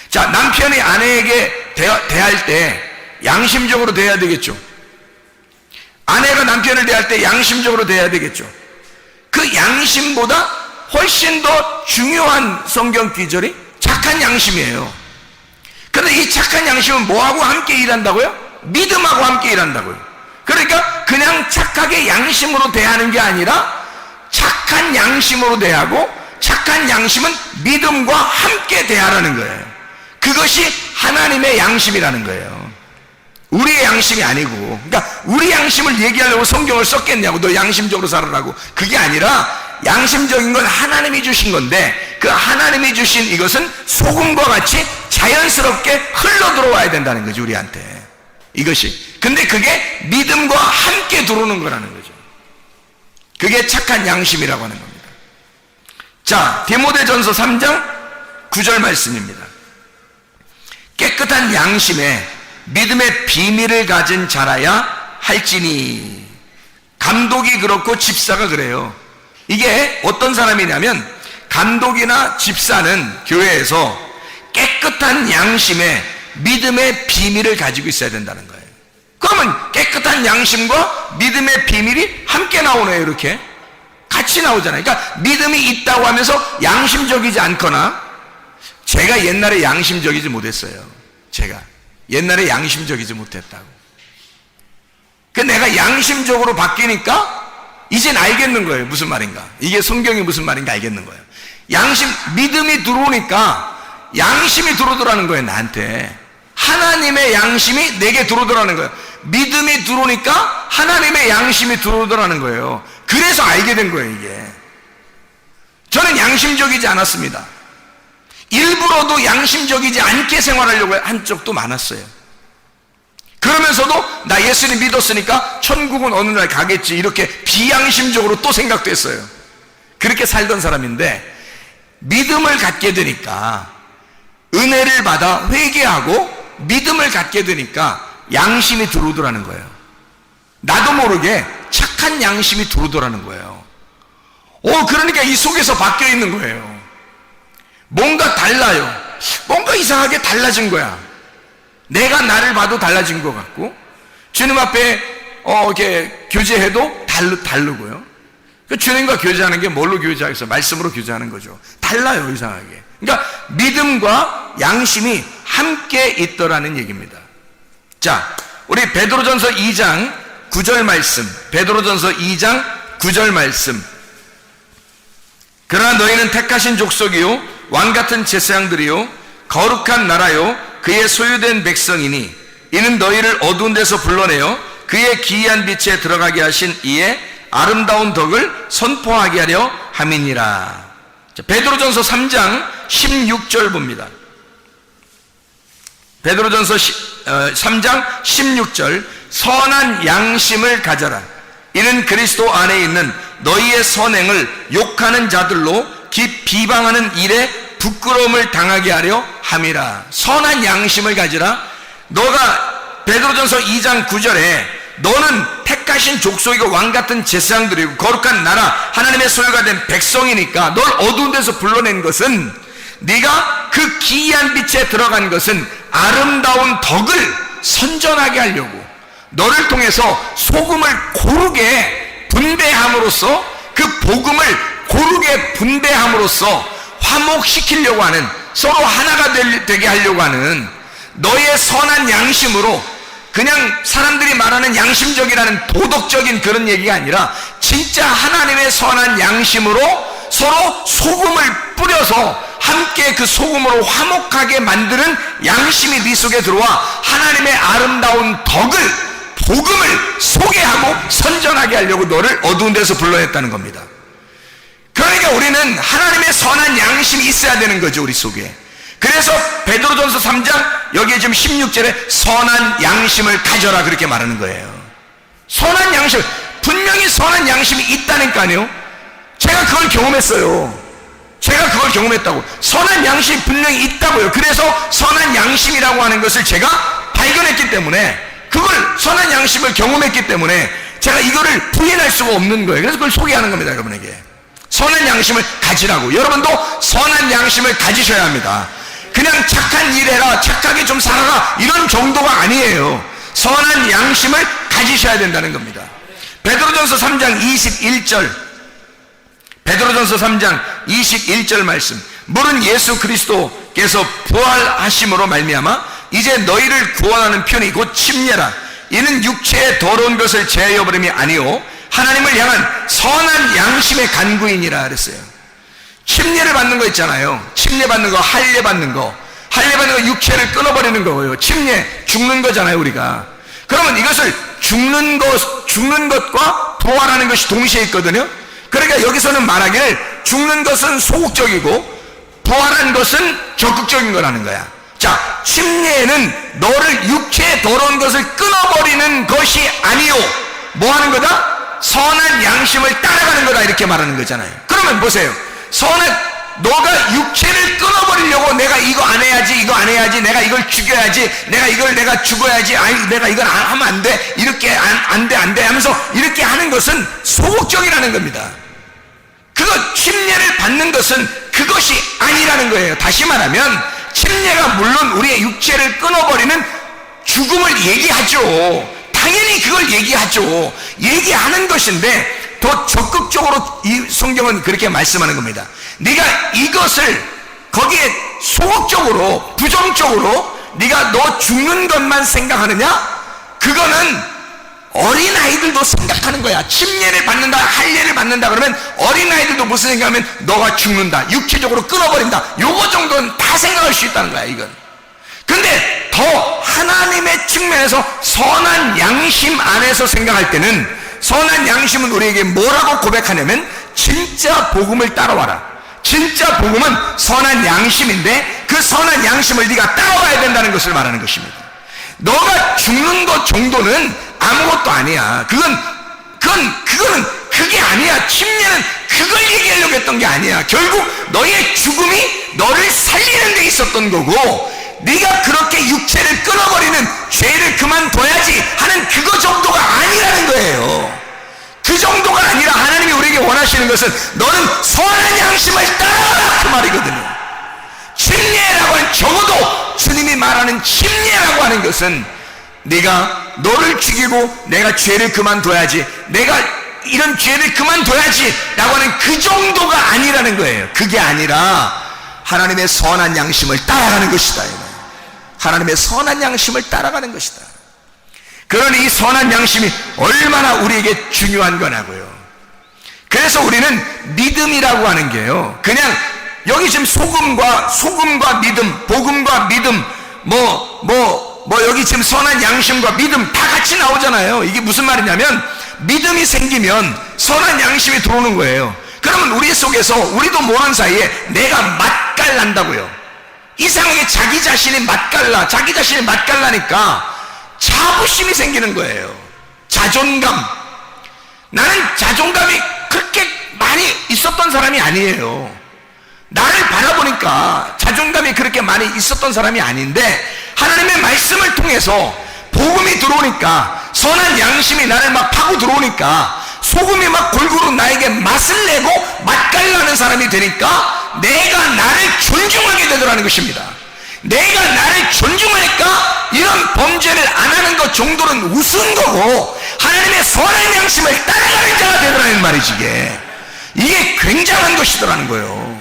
자, 남편이 아내에게 대할 때 양심적으로 대해야 되겠죠. 아내가 남편을 대할 때 양심적으로 대해야 되겠죠. 그 양심보다 훨씬 더 중요한 성경 기절이 착한 양심이에요. 그런데 이 착한 양심은 뭐하고 함께 일한다고요? 믿음하고 함께 일한다고요. 그러니까 그냥 착하게 양심으로 대하는 게 아니라 착한 양심으로 대하고 착한 양심은 믿음과 함께 대하라는 거예요. 그것이 하나님의 양심이라는 거예요. 우리의 양심이 아니고. 그러니까 우리 양심을 얘기하려고 성경을 썼겠냐고. 너 양심적으로 살아라고. 그게 아니라 양심적인 건 하나님이 주신 건데 그 하나님이 주신 이것은 소금과 같이 자연스럽게 흘러 들어와야 된다는 거지, 우리한테. 이것이. 근데 그게 믿음과 함께 들어오는 거라는 거죠. 그게 착한 양심이라고 하는 겁니다. 자, 디모데전서 3장 9절 말씀입니다. 깨끗한 양심에 믿음의 비밀을 가진 자라야 할지니. 감독이 그렇고 집사가 그래요. 이게 어떤 사람이냐면 감독이나 집사는 교회에서 깨끗한 양심에 믿음의 비밀을 가지고 있어야 된다는 거예요. 그러면 깨끗한 양심과 믿음의 비밀이 함께 나오네요. 이렇게 같이 나오잖아요. 그러니까 믿음이 있다고 하면서 양심적이지 않거나. 제가 옛날에 양심적이지 못했어요. 제가 옛날에 양심적이지 못했다고. 그 내가 양심적으로 바뀌니까 이젠 알겠는 거예요. 무슨 말인가. 이게 성경이 무슨 말인가 알겠는 거예요. 양심, 믿음이 들어오니까 양심이 들어오더라는 거예요. 나한테. 하나님의 양심이 내게 들어오더라는 거예요. 믿음이 들어오니까 하나님의 양심이 들어오더라는 거예요. 그래서 알게 된 거예요. 이게. 저는 양심적이지 않았습니다. 일부러도 양심적이지 않게 생활하려고 한 적도 많았어요. 그러면서도 나 예수님 믿었으니까 천국은 어느 날 가겠지, 이렇게 비양심적으로 또 생각도 했어요. 그렇게 살던 사람인데 믿음을 갖게 되니까, 은혜를 받아 회개하고 믿음을 갖게 되니까 양심이 들어오더라는 거예요. 나도 모르게 착한 양심이 들어오더라는 거예요. 그러니까 이 속에서 바뀌어 있는 거예요. 뭔가 달라요. 뭔가 이상하게 달라진 거야. 내가 나를 봐도 달라진 것 같고, 주님 앞에 이렇게 교제해도 다르고요. 그 주님과 교제하는 게 뭘로 교제하겠어? 말씀으로 교제하는 거죠. 달라요, 이상하게. 그러니까 믿음과 양심이 함께 있더라는 얘기입니다. 자, 우리 베드로전서 2장 9절 말씀, 베드로전서 2장 9절 말씀. 그러나 너희는 택하신 족속이요 왕같은 제사장들이요 거룩한 나라요 그의 소유된 백성이니 이는 너희를 어두운 데서 불러내어 그의 기이한 빛에 들어가게 하신 이의 아름다운 덕을 선포하게 하려 함이니라. 베드로전서 3장 16절 봅니다. 베드로전서 3장 16절. 선한 양심을 가져라. 이는 그리스도 안에 있는 너희의 선행을 욕하는 자들로 비방하는 일에 부끄러움을 당하게 하려 함이라. 선한 양심을 가지라. 너가 베드로전서 2장 9절에 너는 택하신 족속이고 왕같은 제사장들이고 거룩한 나라 하나님의 소유가 된 백성이니까 널 어두운 데서 불러낸 것은, 네가 그 기이한 빛에 들어간 것은 아름다운 덕을 선전하게 하려고, 너를 통해서 소금을 고르게 분배함으로써, 그 복음을 고르게 분배함으로써 화목시키려고 하는, 서로 하나가 되게 하려고 하는 너의 선한 양심으로, 그냥 사람들이 말하는 양심적이라는 도덕적인 그런 얘기가 아니라 진짜 하나님의 선한 양심으로 서로 소금을 뿌려서 함께 그 소금으로 화목하게 만드는 양심이 네 속에 들어와 하나님의 아름다운 덕을, 복음을 소개하고 선전하게 하려고 너를 어두운 데서 불러냈다는 겁니다. 그러니까 우리는 하나님의 선한 양심이 있어야 되는 거죠, 우리 속에. 그래서 베드로전서 3장 여기에 지금 16절에 선한 양심을 가져라 그렇게 말하는 거예요. 선한 양심, 분명히 선한 양심이 있다니까요. 제가 그걸 경험했어요. 제가 그걸 경험했다고. 선한 양심이 분명히 있다고요. 그래서 선한 양심이라고 하는 것을 제가 발견했기 때문에, 그걸 선한 양심을 경험했기 때문에 제가 이거를 부인할 수가 없는 거예요. 그래서 그걸 소개하는 겁니다, 여러분에게. 선한 양심을 가지라고. 여러분도 선한 양심을 가지셔야 합니다. 그냥 착한 일 해라, 착하게 좀 살아라, 이런 정도가 아니에요. 선한 양심을 가지셔야 된다는 겁니다. 베드로전서 3장 21절, 베드로전서 3장 21절 말씀. 물은 예수 그리스도께서 부활하심으로 말미암아 이제 너희를 구원하는 편이 곧 침례라. 이는 육체의 더러운 것을 제하여버림이 아니오 하나님을 향한 선한 양심의 간구이니라 그랬어요. 침례를 받는 거 있잖아요. 침례 받는 거, 할례 받는 거. 할례 받는 거 육체를 끊어버리는 거예요. 침례, 죽는 거잖아요, 우리가. 그러면 이것을 죽는 것과 부활하는 것이 동시에 있거든요. 그러니까 여기서는 말하기를 죽는 것은 소극적이고 부활한 것은 적극적인 거라는 거야. 자, 침례는 너를 육체의 더러운 것을 끊어버리는 것이 아니요, 뭐 하는 거다? 선한 양심을 따라가는 거다, 이렇게 말하는 거잖아요. 그러면 보세요. 너가 육체를 끊어버리려고 내가 이거 안 해야지, 이거 안 해야지, 내가 이걸 죽여야지, 내가 죽어야지, 내가 이걸 하면 안 돼, 이렇게 안 돼 하면서 이렇게 하는 것은 소극적이라는 겁니다. 그거 침례를 받는 것은 그것이 아니라는 거예요. 다시 말하면 침례가 물론 우리의 육체를 끊어버리는 죽음을 얘기하죠. 당연히 그걸 얘기하죠. 얘기하는 것인데 더 적극적으로 이 성경은 그렇게 말씀하는 겁니다. 네가 이것을 거기에 소극적으로, 부정적으로 네가 너 죽는 것만 생각하느냐? 그거는 어린아이들도 생각하는 거야. 침례를 받는다, 할례를 받는다 그러면 어린아이들도 무슨 생각하면 너가 죽는다, 육체적으로 끊어버린다, 요거 정도는 다 생각할 수 있다는 거야, 이건. 근데 더 하나님의 측면에서 선한 양심 안에서 생각할 때는, 선한 양심은 우리에게 뭐라고 고백하냐면 진짜 복음을 따라와라. 진짜 복음은 선한 양심인데 그 선한 양심을 네가 따라와야 된다는 것을 말하는 것입니다. 너가 죽는 것 정도는 아무것도 아니야. 그거는 그게 아니야. 침례는 그걸 얘기하려고 했던 게 아니야. 결국 너의 죽음이 너를 살리는 데 있었던 거고, 네가 그렇게 육체를 끊어버리는 죄를 그만둬야지 하는 그거 정도가 아니라는 거예요. 그 정도가 아니라 하나님이 우리에게 원하시는 것은 너는 선한 양심을 따라라, 그 말이거든요. 침례라고 하는, 적어도 주님이 말하는 침례라고 하는 것은 네가 너를 죽이고 내가 죄를 그만둬야지, 내가 이런 죄를 그만둬야지 라고 하는 그 정도가 아니라는 거예요. 그게 아니라 하나님의 선한 양심을 따라가는 것이다. 하나님의 선한 양심을 따라가는 것이다. 그러니 이 선한 양심이 얼마나 우리에게 중요한 거냐고요. 그래서 우리는 믿음이라고 하는 게요, 그냥 여기 지금 소금과 믿음, 복음과 믿음, 여기 지금 선한 양심과 믿음 다 같이 나오잖아요. 이게 무슨 말이냐면 믿음이 생기면 선한 양심이 들어오는 거예요. 그러면 우리 속에서 우리도 모르는 사이에 내가 맛깔난다고요. 이상하게 자기 자신이 맛깔나니까 자부심이 생기는 거예요. 자존감. 나는 자존감이 그렇게 많이 있었던 사람이 아니에요. 나를 바라보니까 자존감이 그렇게 많이 있었던 사람이 아닌데, 하나님의 말씀을 통해서 복음이 들어오니까, 선한 양심이 나를 막 파고 들어오니까, 소금이 막 골고루 나에게 맛을 내고 맛깔나는 사람이 되니까 내가 나를 존중하게 되더라는 것입니다. 내가 나를 존중하니까 이런 범죄를 안 하는 것 정도는 우스운 거고, 하나님의 선한 양심을 따라가는 자가 되더라는 말이지. 이게 굉장한 것이더라는 거예요.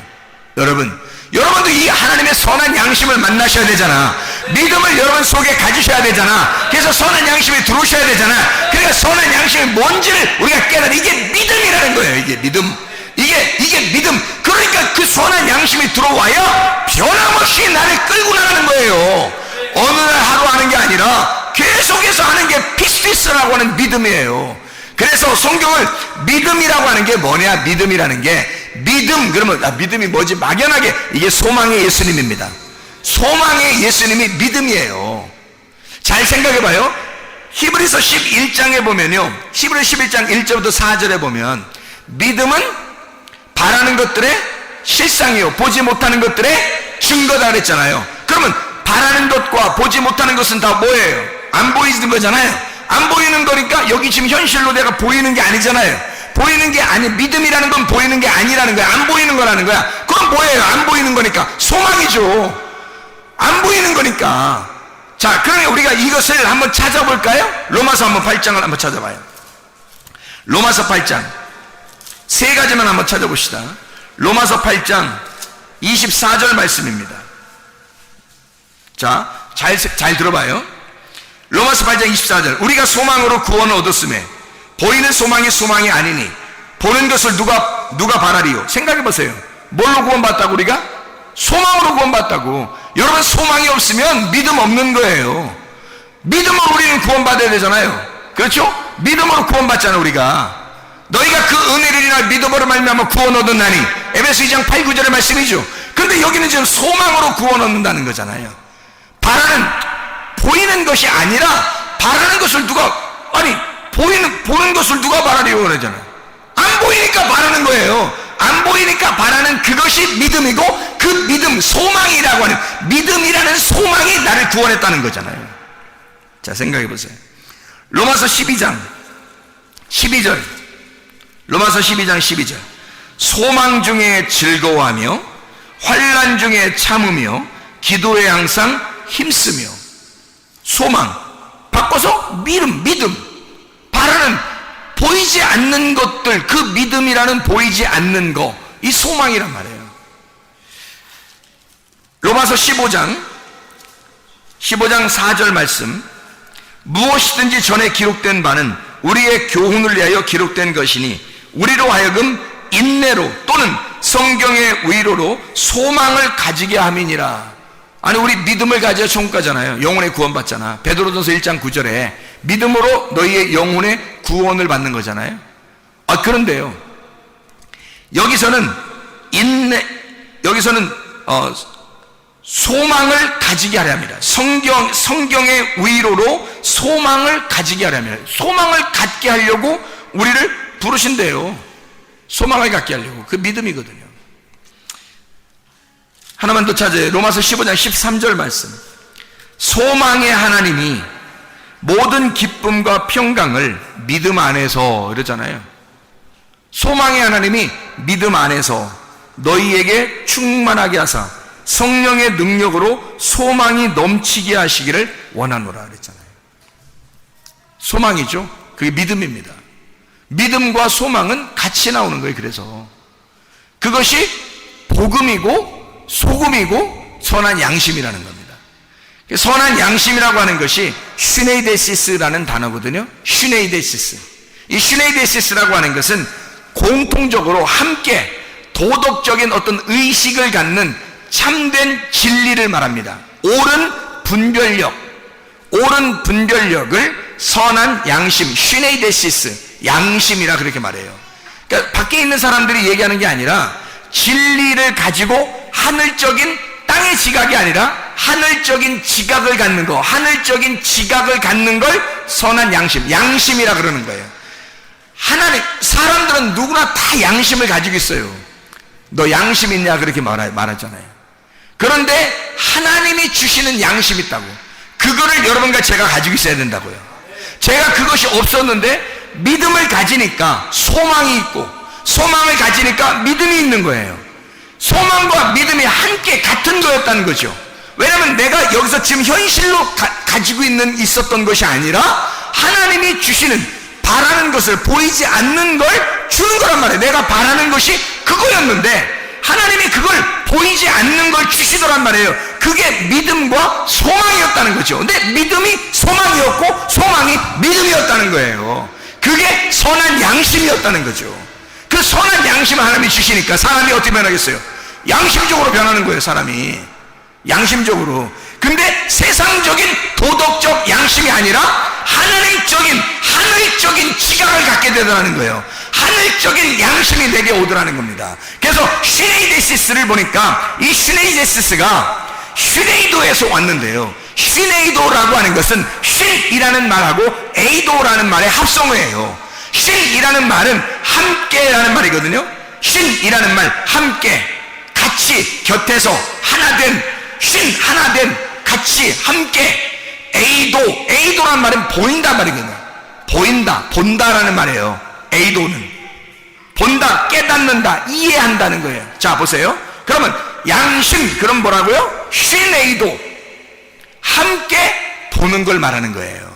여러분도 이 하나님의 선한 양심을 만나셔야 되잖아. 믿음을 여러분 속에 가지셔야 되잖아. 그래서 선한 양심이 들어오셔야 되잖아. 그러니까 선한 양심이 뭔지를 우리가 깨달아. 이게 믿음이라는 거예요. 이게 믿음. 이게 믿음. 그러니까 그 선한 양심이 들어와야 변함없이 나를 끌고 나가는 거예요. 어느 날 하루 하는 게 아니라 계속해서 하는 게 피스피스라고 하는 믿음이에요. 그래서 성경을 믿음이라고 하는 게 뭐냐? 믿음이라는 게, 믿음 그러면 믿음이 뭐지? 막연하게 이게 소망의 예수님입니다. 소망의 예수님이 믿음이에요. 잘 생각해봐요. 히브리서 11장에 보면요, 히브리서 11장 1절부터 4절에 보면 믿음은 바라는 것들의 실상이요 보지 못하는 것들의 증거다 그랬잖아요. 그러면 바라는 것과 보지 못하는 것은 다 뭐예요? 안 보이는 거잖아요. 안 보이는 거니까 여기 지금 현실로 내가 보이는 게 아니잖아요. 보이는 게 아니, 믿음이라는 건 보이는 게 아니라는 거야. 안 보이는 거라는 거야. 그건 뭐예요? 안 보이는 거니까 소망이죠. 안 보이는 거니까. 자, 그러면 우리가 이것을 한번 찾아볼까요? 로마서 한번 8장을 한번 찾아봐요. 로마서 8장 세 가지만 한번 찾아봅시다. 로마서 8장 24절 말씀입니다. 자, 잘 들어봐요. 로마서 8장 24절. 우리가 소망으로 구원을 얻었음에 보이는 소망이 아니니 보는 것을 누가 바라리요? 생각해 보세요. 뭘로 구원받다고? 우리가 소망으로 구원받다고. 여러분, 소망이 없으면 믿음 없는 거예요. 믿음으로 우리는 구원받아야 되잖아요. 그렇죠? 믿음으로 구원받잖아. 우리가 너희가 그 은혜를 인하여 믿음으로 말미암아 구원 얻었나니, 에베소 2장 8, 9절의 말씀이죠. 그런데 여기는 지금 소망으로 구원 얻는다는 거잖아요. 보이는 것이 아니라 바라는 것을 보는 것을 누가 바라려고 그러잖아요. 안 보이니까 바라는 거예요. 안 보이니까 바라는 그것이 믿음이고, 그 믿음, 소망이라고 하는 믿음이라는 소망이 나를 구원했다는 거잖아요. 자, 생각해 보세요. 로마서 12장 12절. 로마서 12장 12절. 소망 중에 즐거워하며 환난 중에 참으며 기도에 항상 힘쓰며. 소망 바꿔서 믿음. 바라는 보이지 않는 것들, 그 믿음이라는 보이지 않는 거, 이 소망이란 말이에요. 로마서 15장 4절 말씀. 무엇이든지 전에 기록된 바는 우리의 교훈을 위하여 기록된 것이니 우리로 하여금 인내로 또는 성경의 위로로 소망을 가지게 함이니라. 아니, 우리 믿음을 가져야 천국 가잖아요. 영혼의 구원 받잖아. 베드로전서 1장 9절에 믿음으로 너희의 영혼의 구원을 받는 거잖아요. 그런데요, 여기서는 소망을 가지게 하려 합니다. 성경의 위로로 소망을 가지게 하려 합니다. 소망을 갖게 하려고 우리를 부르신대요. 소망을 갖게 하려고. 그 믿음이거든요. 하나만 더 찾아요. 로마서 15장 13절 말씀. 소망의 하나님이 모든 기쁨과 평강을 믿음 안에서, 이러잖아요. 소망의 하나님이 믿음 안에서 너희에게 충만하게 하사 성령의 능력으로 소망이 넘치게 하시기를 원하노라 그랬잖아요. 소망이죠. 그게 믿음입니다. 믿음과 소망은 같이 나오는 거예요. 그래서 그것이 복음이고 소금이고 선한 양심이라는 겁니다. 선한 양심이라고 하는 것이 슈네이데시스라는 단어거든요. 슈네이데시스. 이 슈네이데시스라고 하는 것은 공통적으로 함께 도덕적인 어떤 의식을 갖는 참된 진리를 말합니다. 옳은 분별력을 선한 양심, 슈네이데시스, 양심이라 그렇게 말해요. 그러니까 밖에 있는 사람들이 얘기하는 게 아니라 진리를 가지고 하늘적인 땅의 지각이 아니라 하늘적인 지각을 갖는 거, 하늘적인 지각을 갖는 걸 선한 양심, 양심이라 그러는 거예요. 하나님, 사람들은 누구나 다 양심을 가지고 있어요. 너 양심 있냐? 그렇게 말하잖아요. 그런데 하나님이 주시는 양심이 있다고. 그거를 여러분과 제가 가지고 있어야 된다고요. 제가 그것이 없었는데 믿음을 가지니까 소망이 있고, 소망을 가지니까 믿음이 있는 거예요. 소망과 믿음이 함께 같은 거였다는 거죠. 왜냐하면 내가 여기서 지금 현실로 가지고 있었던 것이 아니라 하나님이 주시는, 바라는 것을, 보이지 않는 걸 주는 거란 말이에요. 내가 바라는 것이 그거였는데 하나님이 그걸 보이지 않는 걸 주시더란 말이에요. 그게 믿음과 소망이었다는 거죠. 근데 믿음이 소망이었고 소망이 믿음이었다는 거예요. 그게 선한 양심이었다는 거죠. 그 선한 양심을 하나님이 주시니까 사람이 어떻게 변하겠어요? 양심적으로 변하는 거예요. 사람이 양심적으로. 근데 세상적인 도덕적 양심이 아니라 하늘적인 지각을 갖게 되더라는 거예요. 하늘적인 양심이 내게 오더라는 겁니다. 그래서 슈네이데시스를 보니까 이 슈네이데시스가 슈네이도에서 왔는데요. 슈네이도라고 하는 것은 쉰이라는 말하고 에이도라는 말의 합성어예요. 쉰이라는 말은 함께라는 말이거든요. 쉰이라는 말, 함께, 같이, 곁에서 하나된, 하나된, 같이, 함께. 에이도라는 말은 보인다 말이거든요. 보인다, 본다라는 말이에요. 에이도는 본다, 깨닫는다, 이해한다는 거예요. 자, 보세요. 그러면 양심, 그럼 뭐라고요? 쉰에이도, 함께 보는 걸 말하는 거예요.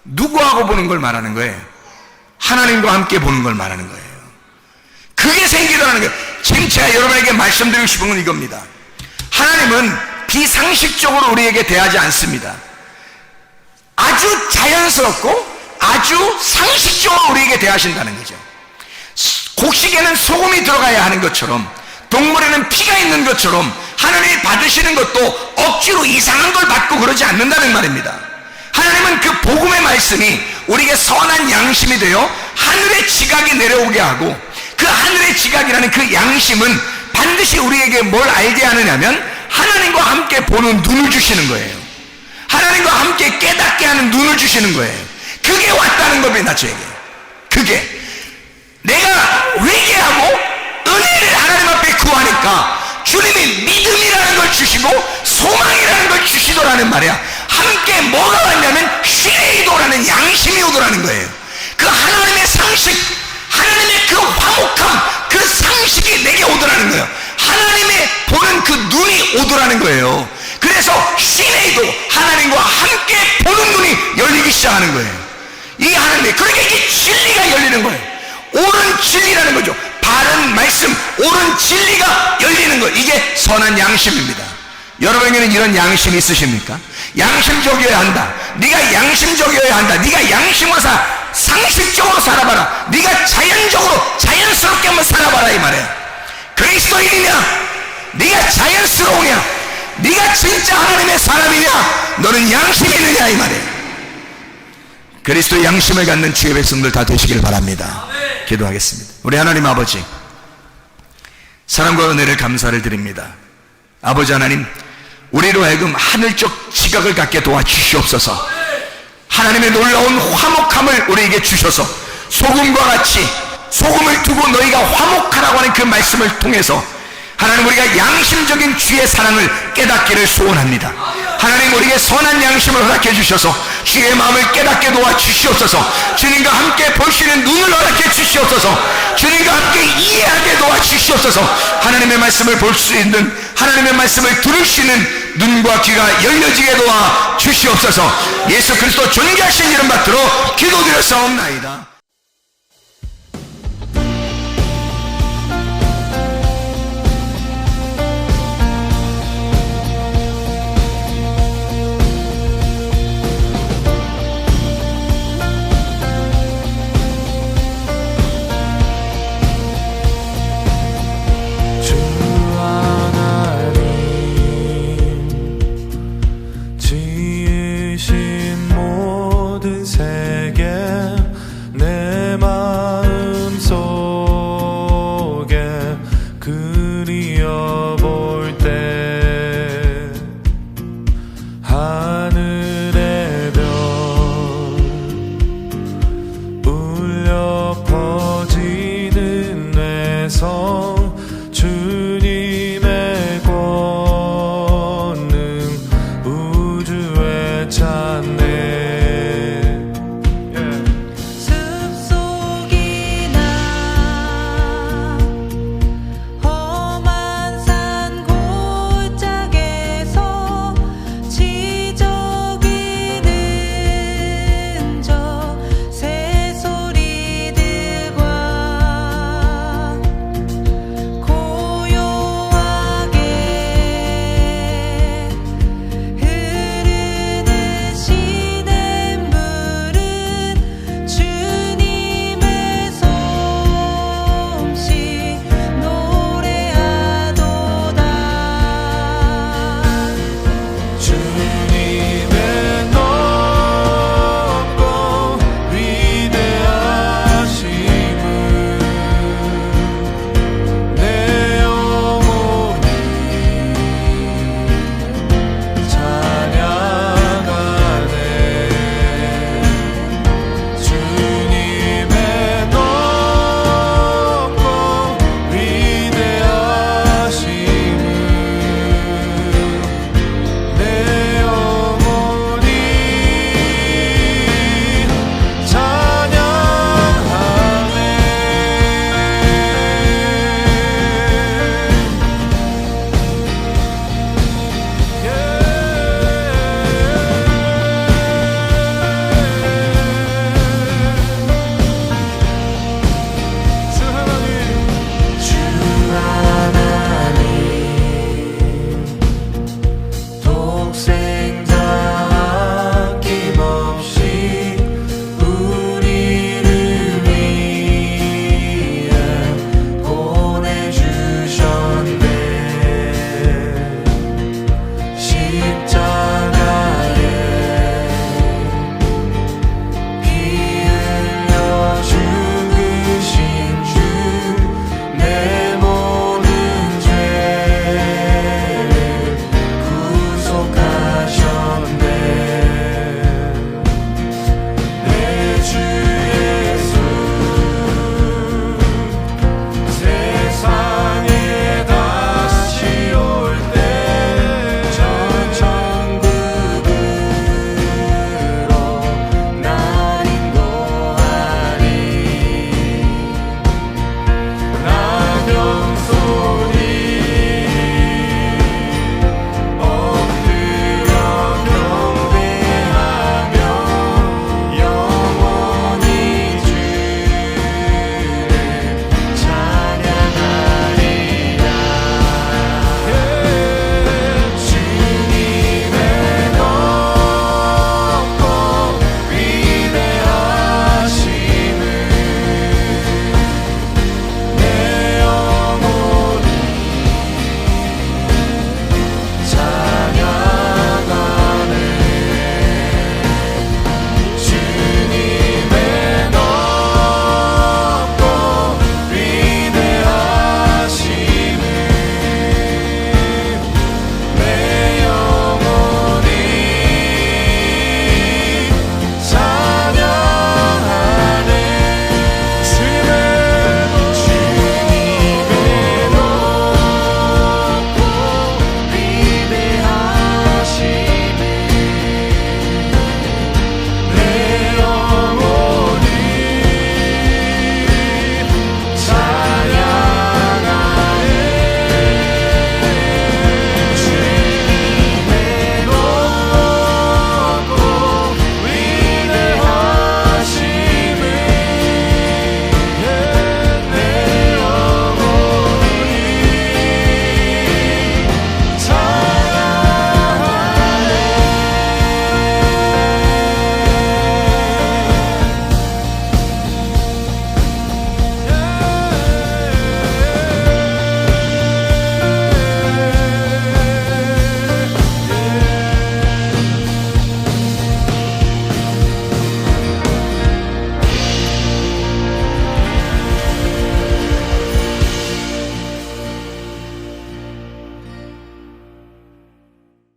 누구하고 보는 걸 말하는 거예요? 하나님과 함께 보는 걸 말하는 거예요. 그게 생기더라는 거예요. 지금 제가 여러분에게 말씀드리고 싶은 건 이겁니다. 하나님은 비상식적으로 우리에게 대하지 않습니다. 아주 자연스럽고 아주 상식적으로 우리에게 대하신다는 거죠. 곡식에는 소금이 들어가야 하는 것처럼, 동물에는 피가 있는 것처럼 하나님이 받으시는 것도 억지로 이상한 걸 받고 그러지 않는다는 말입니다. 하나님은 그 복음의 말씀이 우리에게 선한 양심이 되어 하늘의 지각이 내려오게 하고, 그 하늘의 지각이라는 그 양심은 반드시 우리에게 뭘 알게 하느냐면 하나님과 함께 보는 눈을 주시는 거예요. 하나님과 함께 깨닫게 하는 눈을 주시는 거예요. 그게 왔다는 겁니다. 저에게. 그게 내가 회개하고 은혜를 하나님 앞에 구하니까 주님이 믿음이라는 걸 주시고 소망이라는 걸 주시더라는 말이야. 함께 뭐가 왔냐면 슈네이도라는 양심이 오더라는 거예요. 그 하나님의 상식, 하나님의 그 화목함, 그 상식이 내게 오더라는 거예요. 하나님의 보는 그 눈이 오더라는 거예요. 그래서 슈네이도, 하나님과 함께 보는 눈이 열리기 시작하는 거예요. 이 하나님의, 그러니까 이게 진리가 열리는 거예요. 옳은 진리라는 거죠. 바른 말씀, 옳은 진리가 열리는 거. 이게 선한 양심입니다. 여러분에게는 이런 양심이 있으십니까? 양심적이어야 한다. 네가 양심적이어야 한다. 네가 양심어서 상식적으로 살아봐라. 네가 자연스럽게 한번 살아봐라 이 말이야. 그리스도인이냐? 네가 자연스러우냐? 네가 진짜 하나님의 사람이냐? 너는 양심이 있느냐 이 말이야. 그리스도의 양심을 갖는 주의 백성들 다 되시길 바랍니다. 기도하겠습니다. 우리 하나님 아버지, 사랑과 은혜를 감사를 드립니다. 아버지 하나님, 우리로 하여금 하늘적 지각을 갖게 도와주시옵소서. 하나님의 놀라운 화목함을 우리에게 주셔서 소금과 같이, 소금을 두고 너희가 화목하라고 하는 그 말씀을 통해서 하나님, 우리가 양심적인 주의 사랑을 깨닫기를 소원합니다. 하나님, 우리에게 선한 양심을 허락해 주셔서 주의 마음을 깨닫게 도와주시옵소서. 주님과 함께 볼 수 있는 눈을 허락해 주시옵소서. 주님과 함께 이해하게 도와주시옵소서. 하나님의 말씀을 볼 수 있는, 하나님의 말씀을 들을 수 있는 눈과 귀가 열려지게 도와 주시옵소서. 예수 그리스도 존귀하신 이름 받들어 기도드렸사옵나이다. 주 하나님 지으신